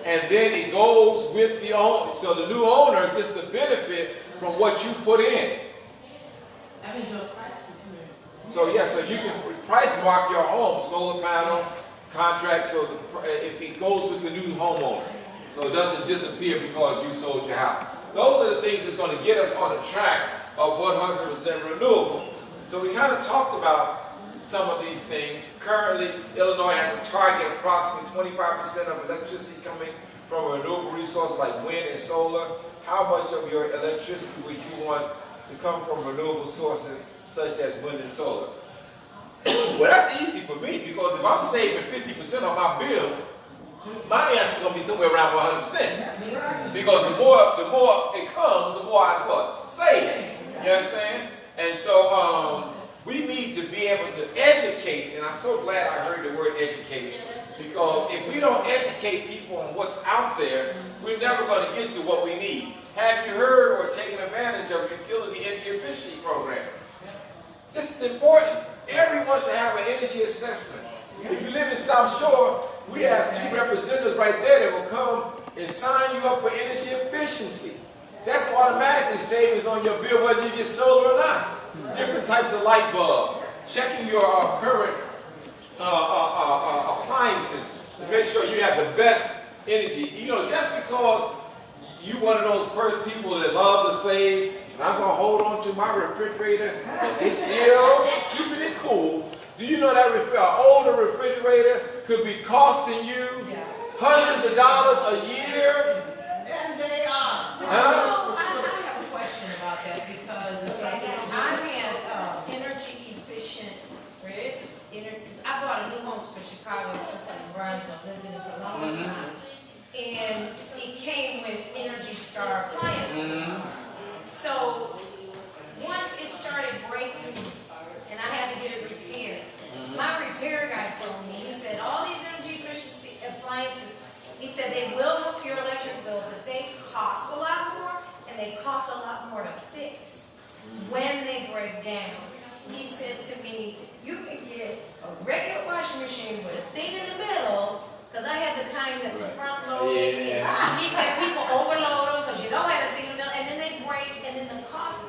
and then it goes with the owner. So the new owner gets the benefit from what you put in. That means your price So yeah, so you can price mark your home, solar panels, contract, so it goes with the new homeowner. So it doesn't disappear because you sold your house. Those are the things that's going to get us on the track of 100% renewable. So we kind of talked about some of these things. Currently, Illinois has a target approximately 25% of electricity coming from renewable resources like wind and solar. How much of your electricity would you want to come from renewable sources such as wind and solar? Well, that's easy for me because if I'm saving 50% of my bill, my answer is going to be somewhere around 100%. Because the more it comes, the more I save. You understand? And so we need to be able to educate, and I'm so glad I heard the word educate, because if we don't educate people on what's out there, we're never going to get to what we need. Have you heard or taken advantage of utility energy efficiency program? This is important. Everyone should have an energy assessment. If you live in South Shore, we have 2 representatives right there that will come and sign you up for energy efficiency. That's automatically savings on your bill whether you get solar or not. Different types of light bulbs. Checking your current appliances to make sure you have the best energy. You know, just because you one of those people that love to save, and I'm going to hold on to my refrigerator, but they still keeping it cool. Do you know that older refrigerator could be costing you hundreds of dollars a year? And they are. I have a question about that because I had energy efficient fridge. I bought a new home for Chicago, from Brownsville, lived in it for a long time. And it came with Energy Star appliances. So once it started breaking and I had to get it repaired, my repair guy told me, he said, all these energy efficiency appliances, he said they will help your electric bill, but they cost a lot more and they cost a lot more to fix when they break down. He said to me, you can get a regular washing machine with a thing in the middle, because I had the kind that you front load. He said people overload them because you don't have a thing in the middle, and then they break, and then the cost,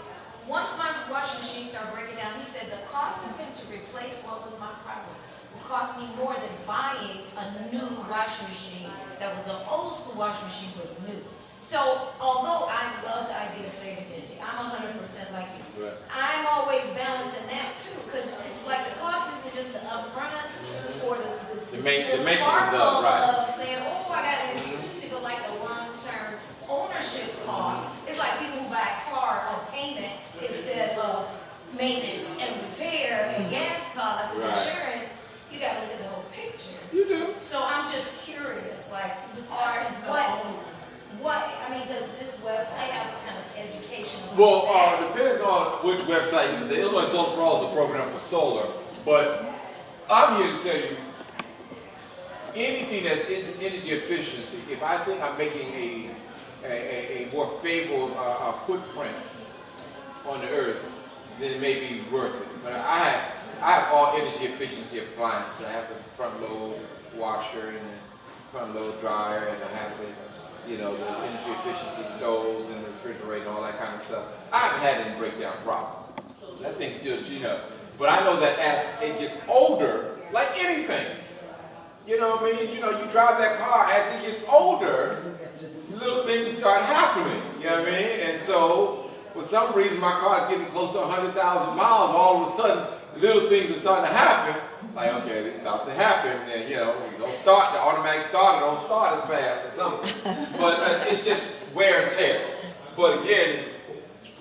once my washing machine started breaking down, he said the cost of him to replace what was my problem would cost me more than buying a new washing machine that was an old school washing machine but new. So, although I love the idea of saving energy, I'm 100% like you. Right. I'm always balancing that too, because it's like the cost isn't just the upfront or the sparkle of saying, oh, I got energy efficiency, but like the long-term ownership cost. It's like people who buy a car on payment instead of maintenance and repair and gas costs and insurance. You got to look at the whole picture. You do. So I'm just curious, like, does this website have a kind of education? Well, depends on which website. The Illinois Solar for All is a program for solar, but I'm here to tell you, anything that's energy efficiency, if I think I'm making a more favorable footprint on the earth, then it may be worth it. But I have all energy efficiency appliances. I have the front load washer and the front load dryer, and I have the the energy efficiency stoves and the refrigerator and all that kind of stuff. I haven't had any breakdown problems. That thing's still But I know that as it gets older, like anything, you know what I mean? You drive that car, as it gets older, little things start happening, you know what I mean? And so, for some reason, my car is getting close to 100,000 miles, all of a sudden, little things are starting to happen. Like, okay, this is about to happen, and you don't start, the automatic starter don't start as fast or something. But it's just wear and tear. But again,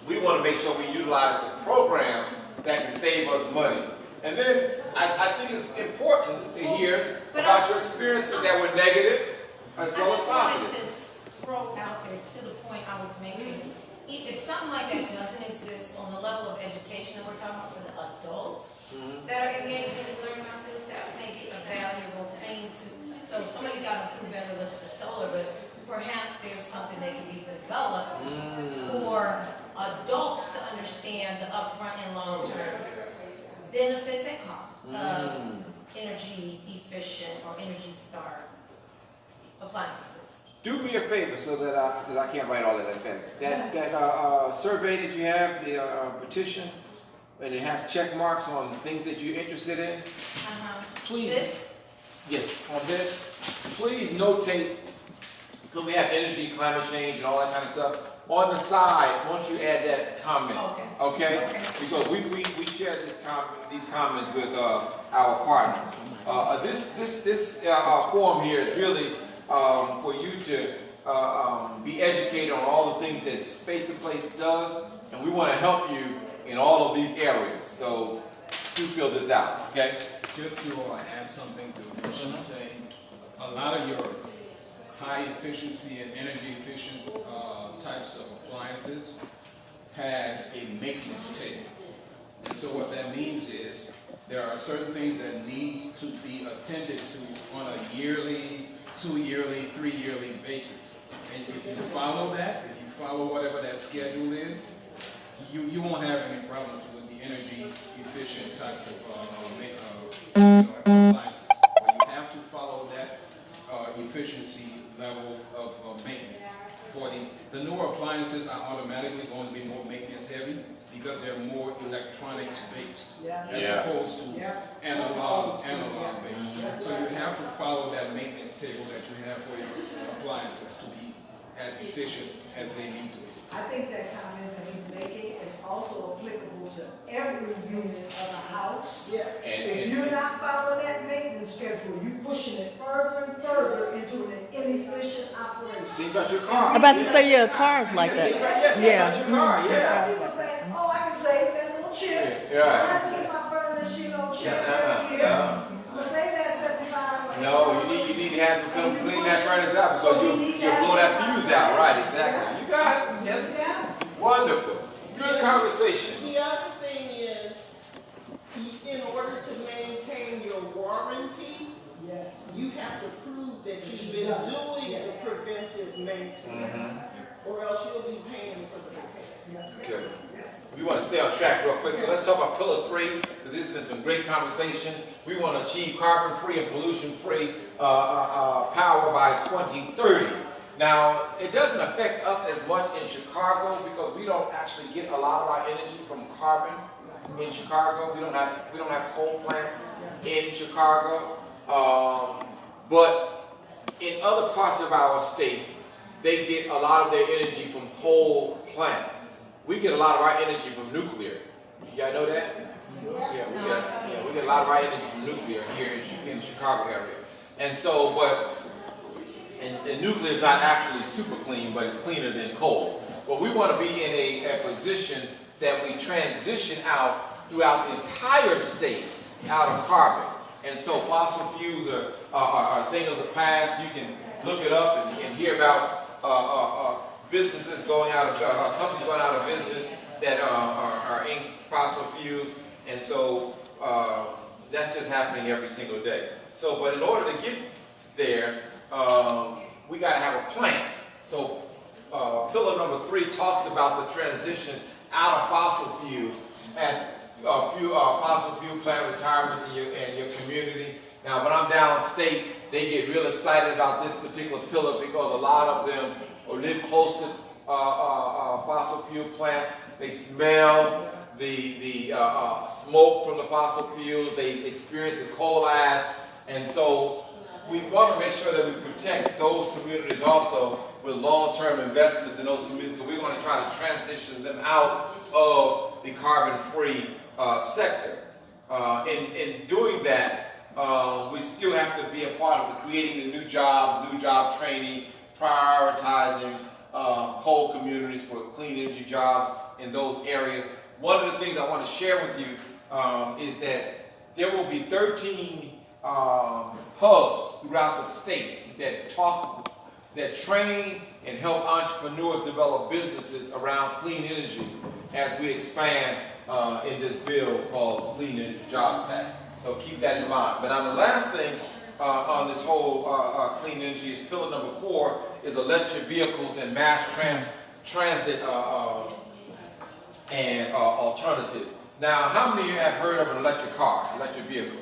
we want to make sure we utilize the programs that can save us money. And then I think it's important to hear about your experiences that were negative as well as positive. I just wanted to throw out there to the point I was making. If something like that doesn't exist on the level of education that we're talking about for the adults that are engaged in learning about this, that would make it a valuable thing to. So somebody's got to prove vendor list for solar, but perhaps there's something that can be developed for adults to understand the upfront and long-term benefits and costs of energy efficient or Energy Star appliances. do me a favor so that because I can't write all of that fast. That survey that you have, the petition, and it has check marks on things that you're interested in. Please, This? yes, on this, please notate, because we have energy, climate change, and all that kind of stuff. On the side, once you add that comment, okay? Because we share these comments with our partners. This forum here is really for you to be educated on all the things that Space to Place does, and we want to help you in all of these areas. So do fill this out, okay? Just to add something to what she's saying, a lot of your high efficiency and energy efficient types of appliances has a maintenance table. And so what that means is there are certain things that needs to be attended to on a yearly, 2-yearly, 3-yearly basis. And if you follow that, if you follow whatever that schedule is, you won't have any problems with the energy efficient types of appliances. But you have to follow that efficiency level of maintenance. For the newer appliances are automatically going to be more maintenance heavy because they're more electronics based as opposed to analog based. So you have to follow that maintenance table that you have for your appliances to be as efficient as they need to be. I think that comment that he's making is also applicable to every unit of a house. Yeah. If you're not following that maintenance schedule, you're pushing it further and further into an inefficient operation. Think about your car. I'm about to say, yeah, cars like that. Yeah. Think about your car, Some people say, oh, I can save that little chip. I don't have to get my furnace, check every year. I'm gonna save that $75. No, you need to have them come clean that furnace out because you'll blow that fuse out. Right, exactly. You got it. Yes. Wonderful. Good conversation. The other thing is, in order to maintain your warranty, you have to prove that you've been doing the preventive maintenance, or else you'll be paying for the repair. Okay. We want to stay on track real quick, so let's talk about pillar 3, because this has been some great conversation. We want to achieve carbon-free and pollution-free power by 2030. Now, it doesn't affect us as much in Chicago because we don't actually get a lot of our energy from carbon in Chicago. We don't have coal plants in Chicago, but in other parts of our state, they get a lot of their energy from coal plants. We get a lot of our energy from nuclear. Y'all know that? Yeah, we get a lot of our energy from nuclear here in the Chicago area. And so, and nuclear is not actually super clean, but it's cleaner than coal. But we want to be in a position that we transition out throughout the entire state out of carbon. And so fossil fuels are a thing of the past. You can look it up and hear about businesses going out of, companies going out of business that are in fossil fuels. And so that's just happening every single day. So, but in order to get there, we got to have a plan. So pillar number 3 talks about the transition out of fossil fuels as fossil fuel plant retirements in your community. Now, when I'm downstate, they get real excited about this particular pillar because a lot of them live close to fossil fuel plants. They smell the smoke from the fossil fuels. They experience the coal ash. And so we want to make sure that we protect those communities also with long-term investments in those communities, because we're going to try to transition them out of the carbon-free sector. In doing that, we still have to be a part of creating the new job training, prioritizing coal communities for clean energy jobs in those areas. One of the things I want to share with you is that there will be 13 hubs throughout the state that train and help entrepreneurs develop businesses around clean energy as we expand in this bill called Clean Energy Jobs Act. So keep that in mind. But now the last thing on this whole clean energy is pillar number 4 is electric vehicles and mass transit and alternatives. Now, how many of you have heard of an electric car, electric vehicle?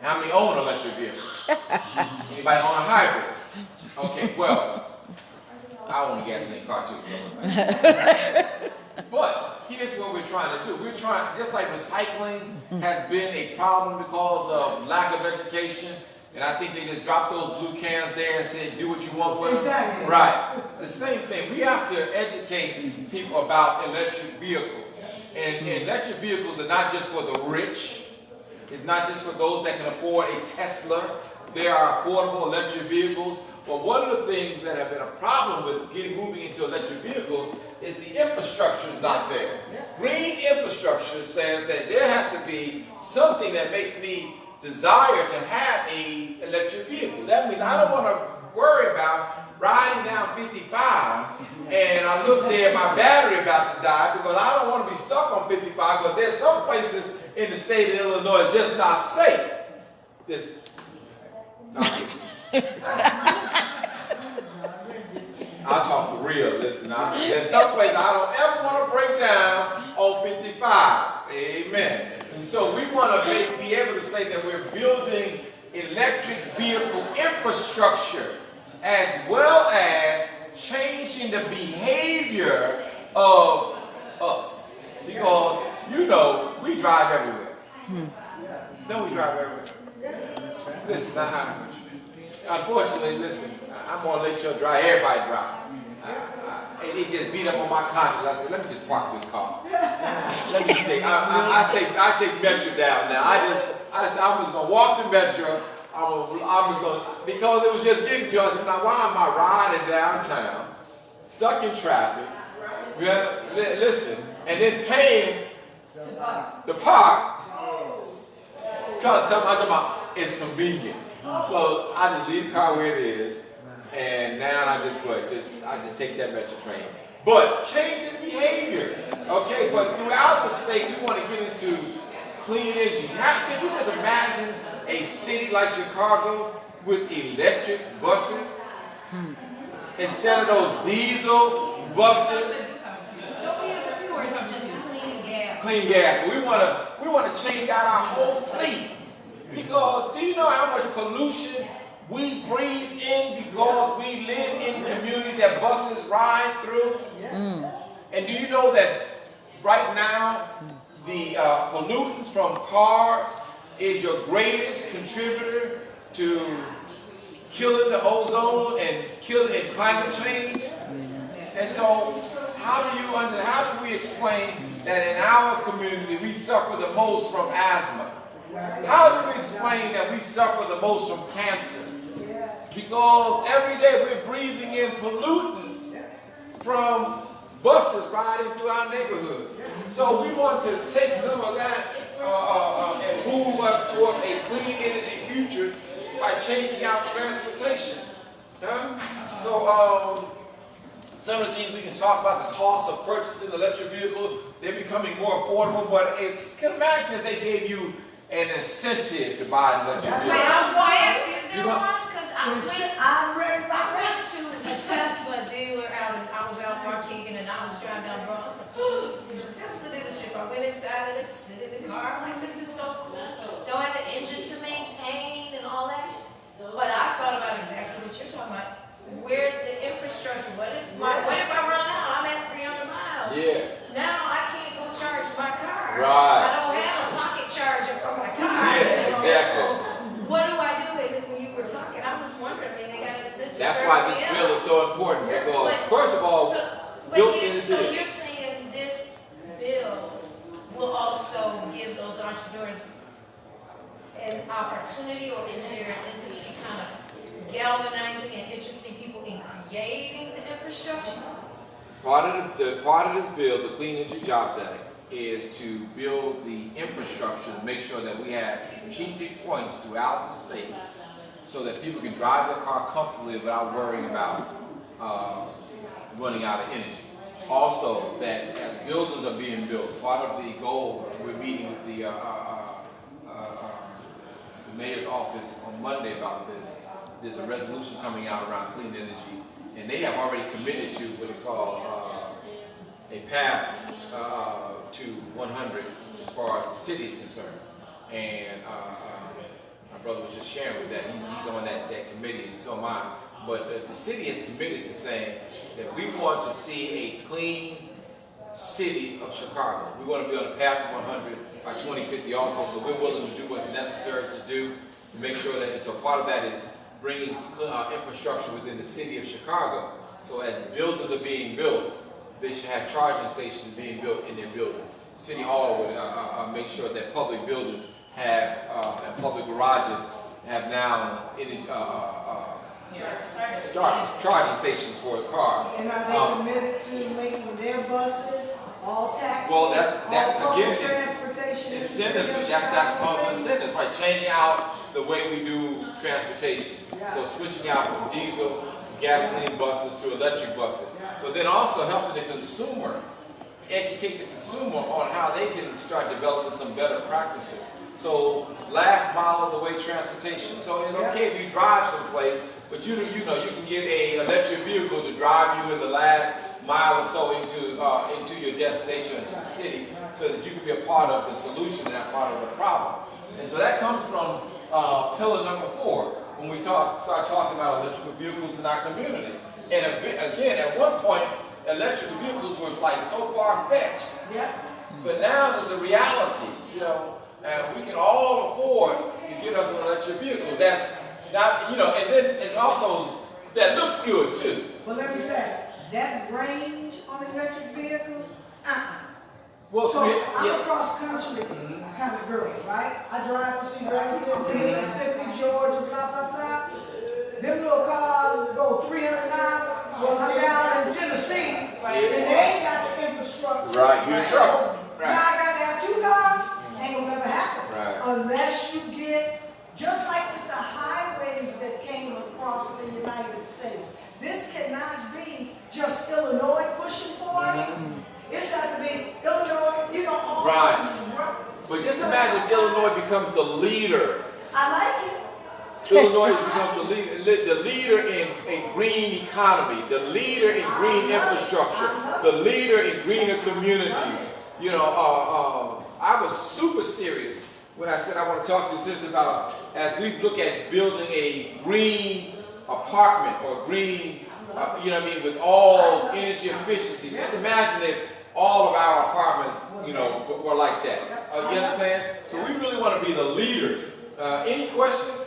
How many own electric vehicles? Anybody own a hybrid? Okay, well, I own a gasoline car too, so. But here's what we're trying to do. We're trying, just like recycling has been a problem because of lack of education, and I think they just dropped those blue cans there and said, do what you want with them. Exactly. Right. The same thing. We have to educate people about electric vehicles. And electric vehicles are not just for the rich. It's not just for those that can afford a Tesla. There are affordable electric vehicles. But one of the things that have been a problem with moving into electric vehicles is the infrastructure is not there. Green infrastructure says that there has to be something that makes me desire to have a electric vehicle. That means I don't want to worry about riding down 55 and I look there, my battery about to die, because I don't want to be stuck on 55 because there's some places in the state of Illinois just not safe. I'll talk for real. Listen, there's some places I don't ever want to break down on 55. Amen. So we want to be able to say that we're building electric vehicle infrastructure as well as changing the behavior of us. Because, you know, we drive everywhere. Don't we drive everywhere? Listen, unfortunately, listen, I'm going to let you drive. Everybody drive. And it just beat up on my conscience. I said, let me just park this car. Let me take, I take Metro down now. I'm just going to walk to Metro. I'm just going to, because it was just getting to us. Now, why am I riding downtown, stuck in traffic, listen, and then paying the park? Because I'm talking about it's convenient. So I just leave the car where it is. And now I just take that Metro train. But changing behavior, okay? But throughout the state, we want to get into clean energy. Can you just imagine a city like Chicago with electric buses instead of those diesel buses? Clean gas. We want to change out our whole fleet, because do you know how much pollution we breathe in because we live in communities that buses ride through? And do you know that right now the pollutants from cars is your greatest contributor to killing the ozone and killing climate change? And so how do we explain that in our community we suffer the most from asthma? How do we explain that we suffer the most from cancer? Because every day we're breathing in pollutants from buses riding through our neighborhoods. So we want to take some of that and move us towards a clean energy future by changing our transportation. So some of the things we can talk about, the cost of purchasing an electric vehicle, they're becoming more affordable. But you can imagine if they gave you an incentive to buy an electric vehicle. Wait, I was going to ask, is there one? Because I went to a Tesla dealer I was out in Markeegan, and I was driving down the road. I was like, oh, there's a Tesla dealership. I went inside of it, sit in the car. I'm like, this is so cool. Don't have an engine to maintain and all that. But I thought about exactly what you're talking about. Where's the infrastructure? What if I run out? I'm at 300 miles. Yeah. Now I can't go charge my car. Right. I don't have a pocket charger for my car. Yeah, exactly. What do I do with it? When you were talking, I was wondering, they got incentives. That's why this bill is so important, because first of all, so you're saying this bill will also give those entrepreneurs an opportunity, or is there an entity kind of galvanizing and interesting people in creating the infrastructure? part of this bill, the Clean Energy Jobs Act, is to build the infrastructure to make sure that we have strategic points throughout the state so that people can drive their car comfortably without worrying about running out of energy. Also, that as buildings are being built, part of the goal, we're meeting with the mayor's office on Monday about this. There's a resolution coming out around clean energy, and they have already committed to what they call a path to 100 as far as the city is concerned. And my brother was just sharing with that. He's on that committee, and so am I. But the city is committed to saying that we want to see a clean city of Chicago. We want to be on the path to 100 by 2050 also, so we're willing to do what's necessary to do to make sure that, and so part of that is bringing infrastructure within the city of Chicago. So as buildings are being built, they should have charging stations being built in their buildings. City Hall would make sure that public buildings have, and public garages have now charging stations for the cars. And are they committed to making their buses all taxi, well, that all public again, transportation? Incentives, that's called incentives, right? Changing out the way we do transportation. Yeah. So switching out from diesel, gasoline buses to electric buses. But then also helping the consumer, educate the consumer on how they can start developing some better practices. So last mile of the way transportation. So it's okay if you drive someplace, but you know you can get an electric vehicle to drive you in the last mile or so into your destination, into the city, so that you can be a part of the solution and not part of the problem. And so that comes from pillar number 4 when we start talking about electrical vehicles in our community. And again, at one point, electrical vehicles were like so far-fetched. Yeah. But now there's a reality, you know, and we can all afford to get us an electric vehicle. That's not, you know, and then it's also, that looks good too. But let me say, that range on electric vehicles, Well, so I'm yeah. a cross-country kind of girl, right? I drive to see relatives in Mississippi, Georgia, blah, blah, blah. Them little cars go 300 miles. Well, I'm down in Tennessee, and they ain't got the infrastructure. Right, you're in trouble. Now I got to have 2 cars, ain't gonna never happen. Right. Unless you get, just like with the highways that came across the United States, this cannot be just Illinois pushing for it. It's got to be Illinois, you know, all Right. these- But just imagine if Illinois becomes the leader. I like it. Illinois becomes the leader in a green economy, the leader in green infrastructure, the leader in greener communities. You know, I was super serious when I said I want to talk to you sisters about, as we look at building a green apartment or green, you know what I mean, with all energy efficiency. Just imagine if all of our apartments, you know, were like that. You understand? So we really want to be the leaders. Any questions?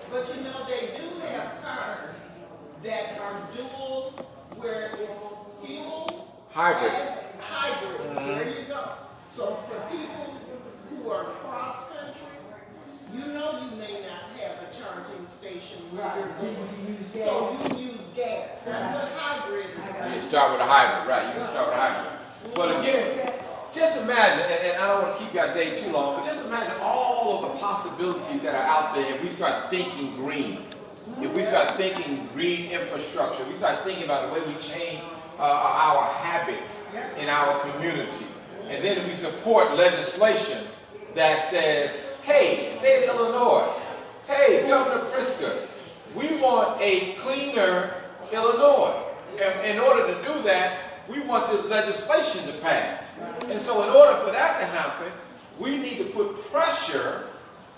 But you know, they do have cars that are dual, where it's fuel. Hybrids. And hybrids, there you go. So for people who are cross-country, you know you may not have a charging station where you're going. So you use gas. That's what hybrid is. You start with a hybrid, right? You can start with a hybrid. But again, just imagine, and I don't want to keep your day too long, but just imagine all of the possibilities that are out there if we start thinking green. If we start thinking green infrastructure, we start thinking about the way we change our habits in our community. And then we support legislation that says, hey, state of Illinois, hey, Governor Pritzker, we want a cleaner Illinois. And in order to do that, we want this legislation to pass. And so in order for that to happen, we need to put pressure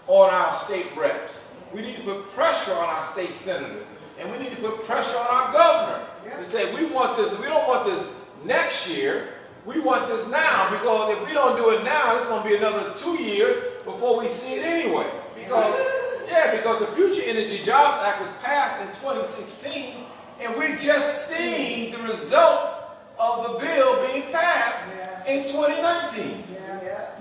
on our state reps. We need to put pressure on our state senators. And we need to put pressure on our governor to say, we want this, we don't want this next year, we want this now, because if we don't do it now, it's going to be another 2 years before we see it anyway. Because the Future Energy Jobs Act was passed in 2016, and we're just seeing the results of the bill being passed in 2019.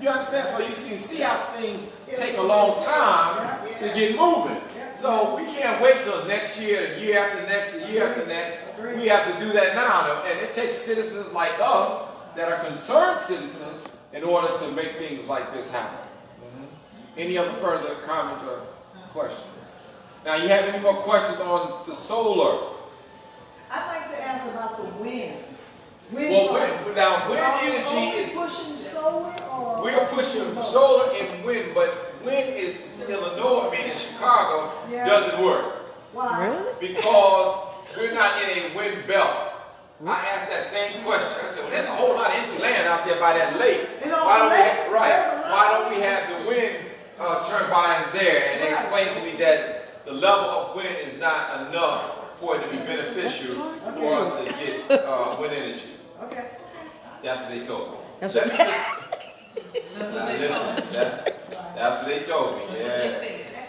You understand? So you see how things take a long time to get moving. So we can't wait till next year, the year after next, the year after next. We have to do that now. And it takes citizens like us that are concerned citizens in order to make things like this happen. Any other further comments or questions? Now, you have any more questions on the solar? I'd like to ask about the wind. Wind energy is pushing solar, or we are pushing solar and wind, but wind is Illinois, I mean in Chicago, doesn't work. Why? Really? Because we're not in a wind belt. I asked that same question. I said, well, there's a whole lot of empty land out there by that lake. Why don't we have the wind turbines there? And they explained to me that the level of wind is not enough for it to be beneficial for us to get wind energy. Okay. That's what they told me. That's Let what me just- that's what they told me. Yeah.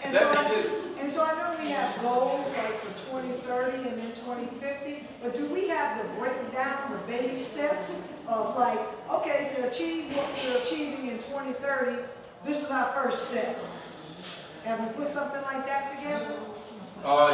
And Let so me I, just. and so I know we have goals like for 2030 and then 2050, but do we have to break down the baby steps of like, okay, to achieve what we're achieving in 2030, this is our first step. Have we put something like that together?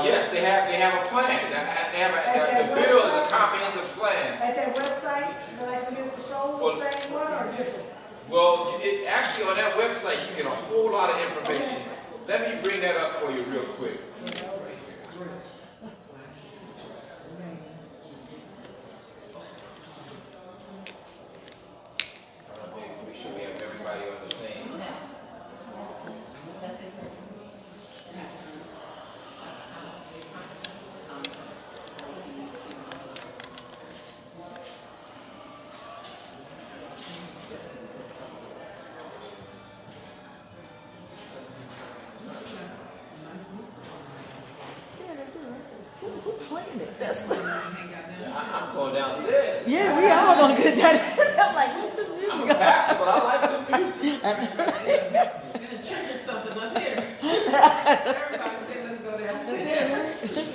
Yes, they have a plan. They have the bill is a comprehensive plan. At that website that I can get the solar, the same one or different? Well, actually on that website you get a whole lot of information. Let me bring that up for you real quick. Make sure we have everybody on the same. Who planned it? I'm going downstairs. Yeah, we all gonna get that. I'm like, what's the music? I'm a pastor, but I like the music. Gonna trigger something up here. Everybody said, let's go downstairs.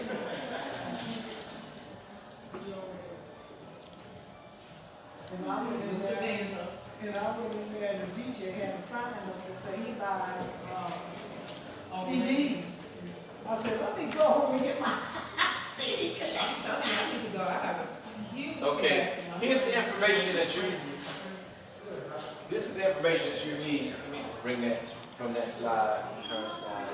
And I went in there and the DJ had a sign up and said he buys CDs. I said, let me go home and get my CD collection. I need to go. I have a huge Okay, collection. here's the information that you. This is the information that you need. Let me bring that from that slide, current slide.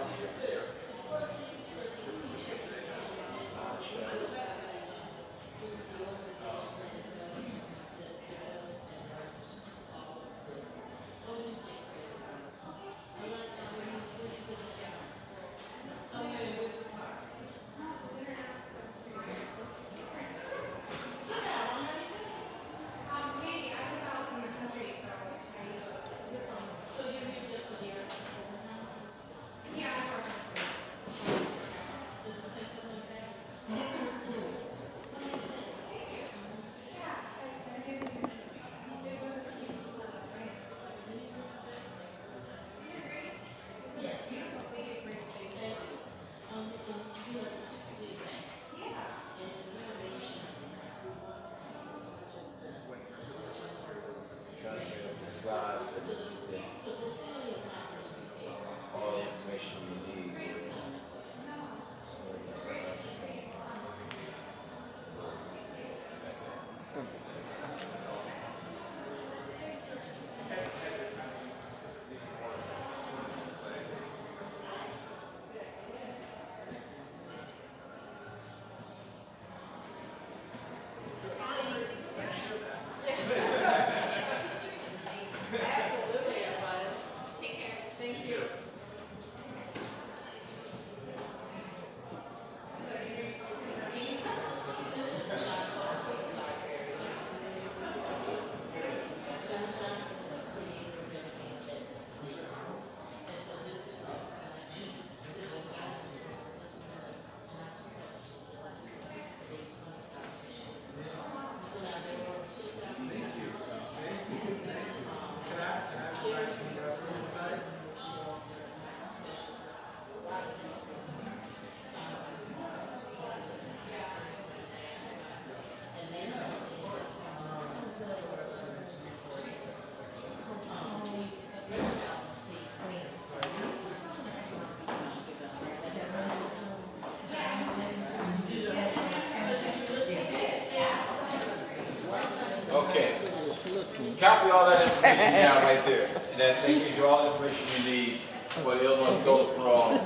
Trying to bring up the slides and all the information you need. Absolutely, it was. Take care. Thank you. Okay. Copy all that information down right there. And that gives you all the information you need for the Illinois Solar Forum.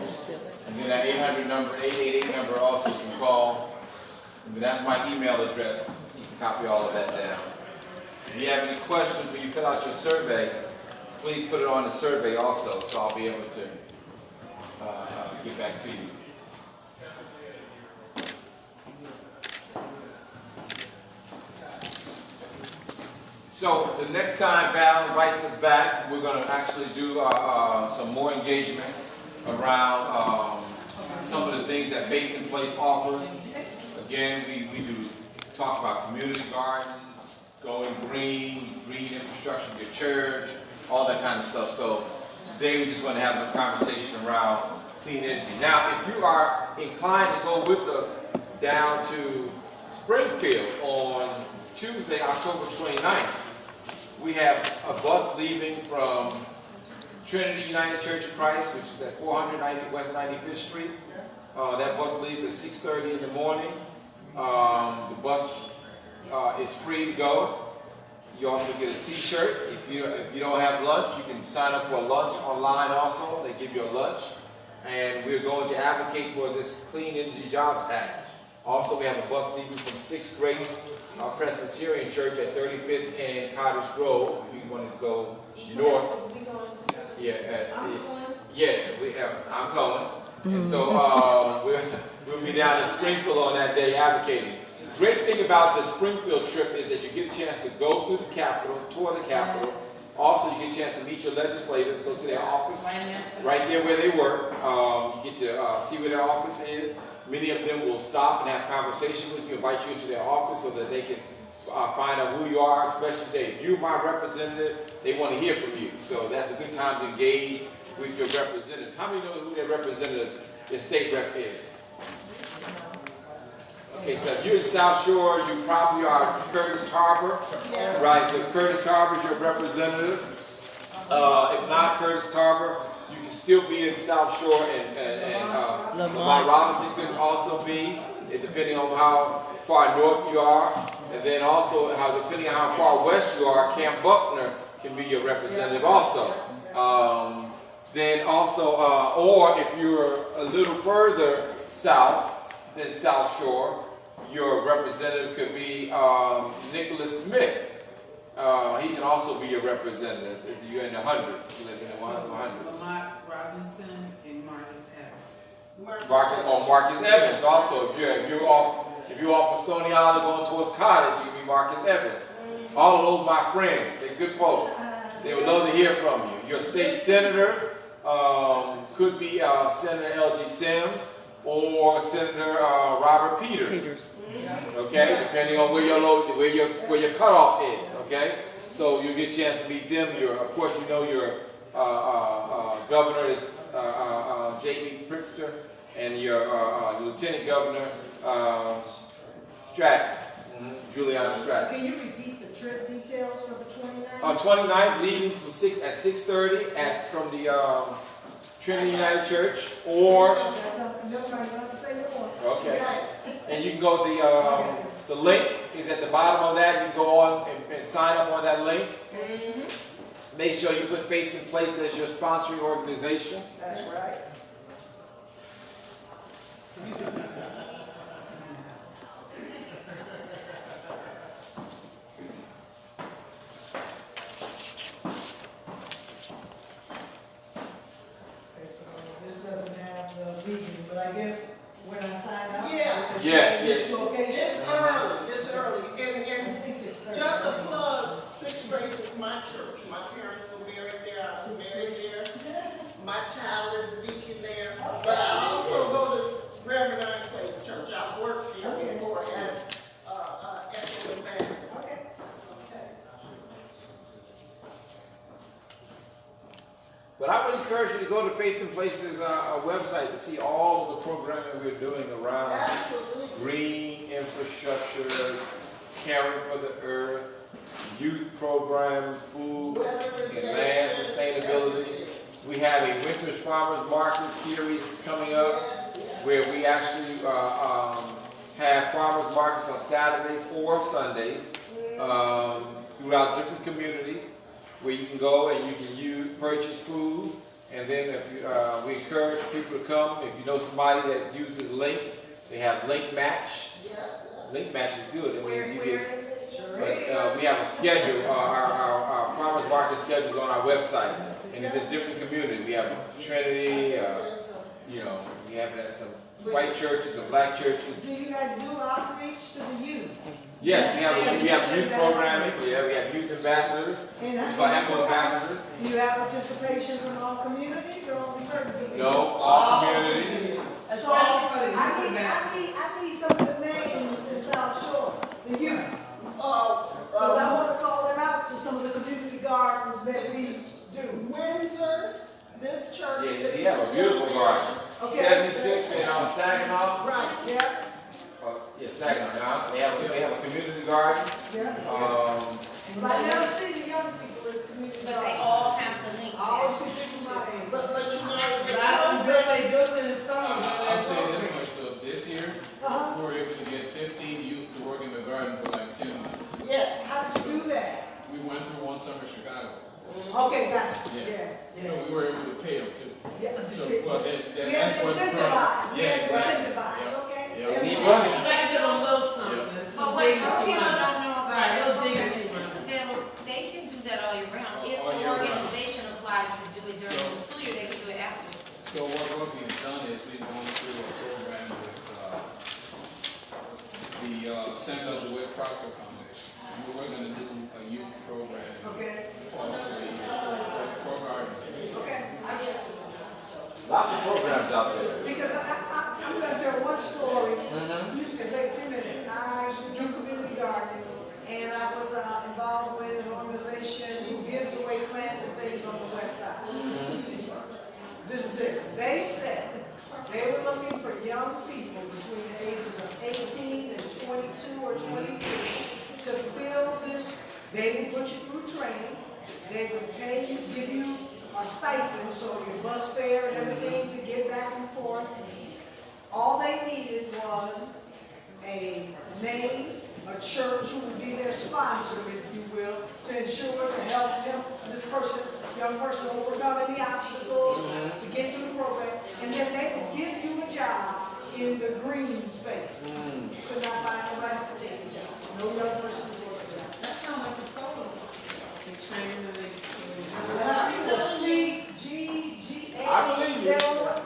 And then that 800 number, 888 number also you can call. And then that's my email address. You can copy all of that down. If you have any questions when you fill out your survey, please put it on the survey also, so I'll be able to get back to you. So the next time Val invites us back, we're going to actually do some more engagement around some of the things that Faith in Place offers. Again, we do talk about community gardens, going green infrastructure of your church, all that kind of stuff. So today we just want to have a conversation around clean energy. Now, if you are inclined to go with us down to Springfield on Tuesday, October 29th, we have a bus leaving from Trinity United Church of Christ, which is at 490 West 95th Street. That bus leaves at 6:30 in the morning. The bus is free to go. You also get a t-shirt. If you don't have lunch, you can sign up for a lunch online also. They give you a lunch. And we're going to advocate for this Clean Energy Jobs Act. Also, we have a bus leaving from 6th Grace Presbyterian Church at 35th and Cottage Grove. If you want to go north. I'm going. And so we'll be down in Springfield on that day advocating. The great thing about the Springfield trip is that you get a chance to go through the Capitol, tour the Capitol. Also, you get a chance to meet your legislators, go to their office, right there where they work. You get to see where their office is. Many of them will stop and have conversation with you, invite you into their office so that they can find out who you are, especially say, if you're my representative, they want to hear from you. So that's a good time to engage with your representative. How many know who their representative, their state rep is? Okay, so if you're in South Shore, you probably are Curtis Tarver, right? So Curtis Tarver is your representative. If not Curtis Tarver, you can still be in South Shore, and Lamont Robinson could also be, depending on how far north you are. And then also, depending on how far west you are, Camp Buckner can be your representative also. Then also, or if you're a little further south than South Shore, your representative could be Nicholas Smith. He can also be your representative if you're in the hundreds. You live in the 100s. Lamont Robinson and Marcus Evans. Marcus Evans also. If you're off of Stony Island going towards Cottage, you can be Marcus Evans. All of those my friends. They're good folks. They would love to hear from you. Your state senator could be Senator L.G. Sims or Senator Robert Peters. Okay, depending on where your cutoff is. Okay, so you get a chance to meet them. Of course, you know your governor is J.B. Pritzker, and your lieutenant governor Stratton, Juliana Stratton. Can you repeat the trip details for the 29th? 29th, leaving from 6:30 from the Trinity United Church, or okay, and you can go the link is at the bottom of that. You can go on and sign up on that link. Make sure you put Faith in Place as your sponsoring organization. That's right. But I guess when I sign up, yes. It's early. And just a plug, 6th Grace is my church. My parents were married there. I was married there. My child is a deacon there. But I also go to Reverend Iron Place Church. I've worked here before as an ambassador. But I would encourage you to go to Faith in Place's website to see all of the programming we're doing around green infrastructure, caring for the earth, youth program, food, advanced sustainability. We have a Winter's Farmers Market series coming up where we actually have farmers markets on Saturdays or Sundays throughout different communities, where you can go and you can purchase food, and then if you, we encourage people to come. If you know somebody that uses Link, they have Link Match. Link Match is good. Where is it? But we have a schedule. Our farmers market schedule is on our website, and it's in different communities. We have Trinity. We have some white churches, some black churches. Do you guys do outreach to the youth? Yes, we have youth programming. Yeah, we have youth ambassadors. Do you have participation from all communities or only certain people? No, all communities. So I need some of the names in South Shore, the youth. Because I want to call them out to some of the community gardens that we do. Windsor, this church. Yeah, they have a beautiful garden. Okay. 76 in Saginaw. Right, yeah, Yeah, Saginaw. Now they have a community garden. yeah. Um, I never see the young people in the community But they garden. all have the link I always there. see people my age. But you know, They built in the summer. I'll say this much though, this year, Uh-huh. we were able to get 15 youth to work in the garden for like 10 months. yeah. How did you do that? We went through one summer in Chicago, Okay, gotcha, Yeah. yeah, so we were able to pay them too. yeah. Yeah, So, well, we have that's to what. incentivize, we Yeah, have to exactly. incentivize, okay? Yeah, we And need we- money. You gotta give them a little something. But what some people don't know about Right, it, little dignity they can do that all year round. If All the year round. organization applies to do it during So- the school year, they can do it after school. So what we've done is we've gone through a program with the Center of the Whit Proctor Foundation. And we're going to do a youth program Okay, for gardens. okay. lots of programs out there. Because I'm gonna tell one story. You can take 3 minutes. I do community gardening, and I was involved with an organization who gives away plants and things on the west side. This is it. They said they were looking for young people between the ages of 18 and 22 or 23 to fill this. They would put you through training. They would pay you, give you a stipend, so your bus fare and everything to get back and forth. All they needed was a name, a church who would be their sponsor, if you will, to ensure to help them, this person, young person, overcome any obstacles to get through the program, and then they would give you a job in the green space. You could not find nobody to take the job. No young person to take the job. That sounds like a solo. They train them And I think it was CGGA. I believe you.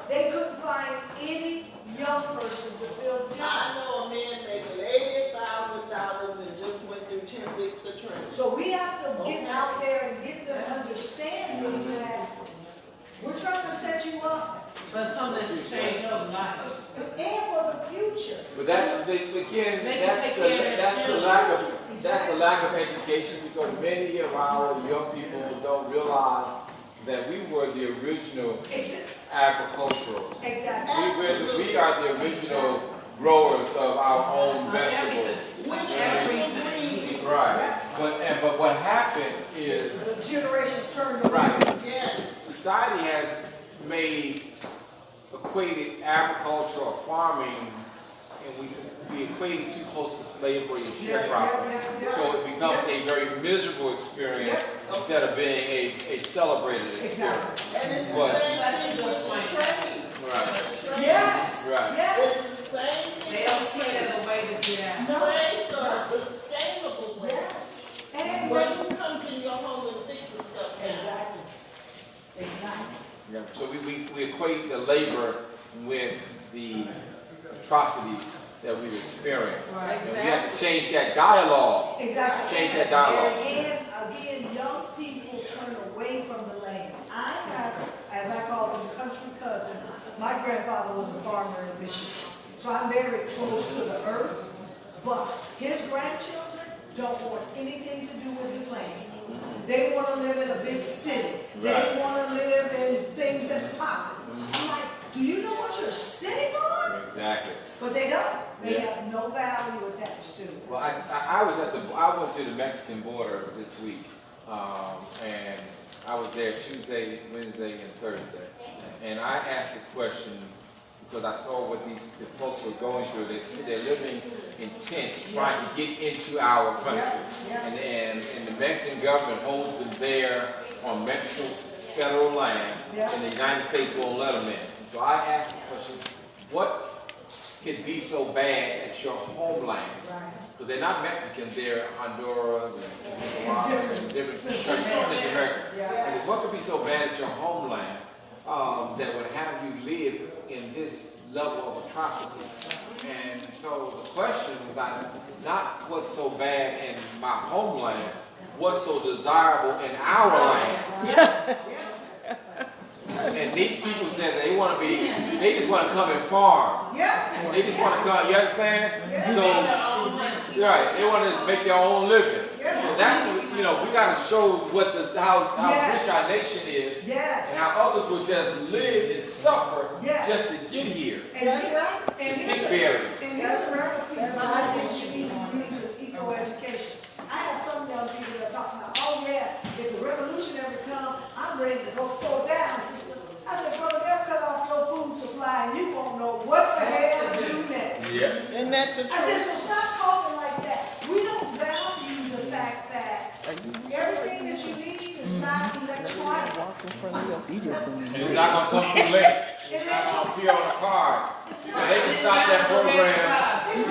They couldn't find any young person to fill the I job. know a man making $80,000 and just went through 10 weeks of training. So we have to get out there and get them understanding that we're trying to set you up But something to change your life. and for the future. But that, again, that's the lack of education, because many of our young people don't realize that we were the original agriculturalists. Exactly. We are the original growers of our own vegetables. Everything. Right. But what happened is, The generations turned around. right, Yes. society has equated agriculture or farming, and we equate it too close to slavery and sharecropping. So it becomes a very miserable experience instead of being a celebrated experience. And it's the But- same thing with the trade. Right. Yes. Right. Yes. It's the same thing. They don't treat it as a way to get out. No. Trades are a sustainable way. Yes. And Where when you come to your home and fix the stuff down. exactly. Exactly. Yeah. So we equate the labor with the atrocities that we've experienced. Right. And we have to change that dialogue. Exactly. Change that dialogue. And again, young people turn away from the land. I have, as I call them, country cousins. My grandfather was a farmer in Michigan, so I'm very close to the earth. But his grandchildren don't want anything to do with his land. They want to live in a big city. They Right. want to live in things that's popping. I'm like, do you know what you're sitting on? Exactly. But they don't. They Yeah. have no value attached to it. Well, I went to the Mexican border this week, and I was there Tuesday, Wednesday, and Thursday. And I asked the question because I saw what the folks were going through. They're living in tents, trying to get into our country, and the Mexican government holds them there on Mexican federal land, and the United States won't let them in. So I asked the question, what could be so bad at your homeland? Because they're not Mexicans, they're Honduras and Nicaraguas and different countries in Central America. I said, what could be so bad at your homeland that would have you live in this level of atrocity? And so the question was not what's so bad in my homeland, what's so desirable in our land? And And these people said they want to be, they just want to come and farm. Yeah. They just want to come, you understand? Yeah. So, right, they want to make their own living. Yeah. So that's, you know, we got to show what this, how Yes. rich our nation is. Yes. And how others will just live and suffer Yes. just to get here. And Big barriers. And here's another piece that I think should be used in eco-education. I have some young people that are talking about, oh yeah, if the revolution ever come, I'm ready to go throw down, sister. I said, brother, they'll cut off your food supply and you won't know what the hell to do next. Yeah. Isn't that the I said, so stop talking like that. We don't value the fact that everything that you need is not electronic. And it's not going to come too late. It's not going to appear on a card. So they can stop that program.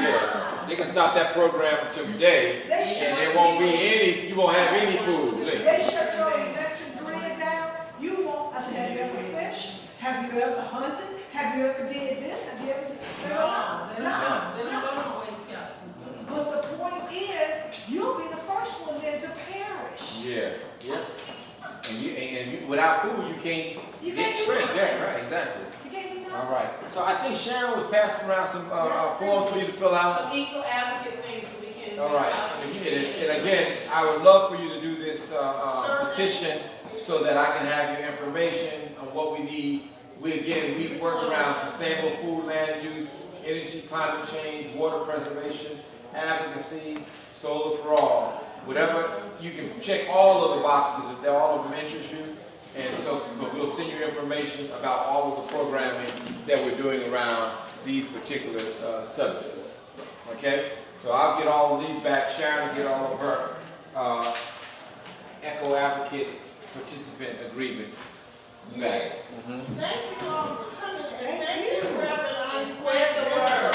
Yeah. They can stop that program today. And there won't be any, you won't have any food. They shut your electric grid down. You won't. I said, have you ever fished? Have you ever hunted? Have you ever did this? Have you ever? No. But the point is, you'll be the first one then to perish. Yeah. Yeah. And you without food, you can't get straight. Yeah, right, exactly. You can't do nothing. All right. So I think Sharon was passing around some forms for you to fill out. Some equal advocate things so we can. All right. And again, I would love for you to do this petition so that I can have your information on what we need. We work around sustainable food, land use, energy, climate change, water preservation, advocacy, solar for all. Whatever, you can check all of the boxes if all of them interest you. And so but we'll send you information about all of the programming that we're doing around these particular subjects. Okay? So I'll get all of these back. Sharon will get all of her Echo Advocate participant agreements back. Thank you all for coming, and thank you, Reverend. I spread the word.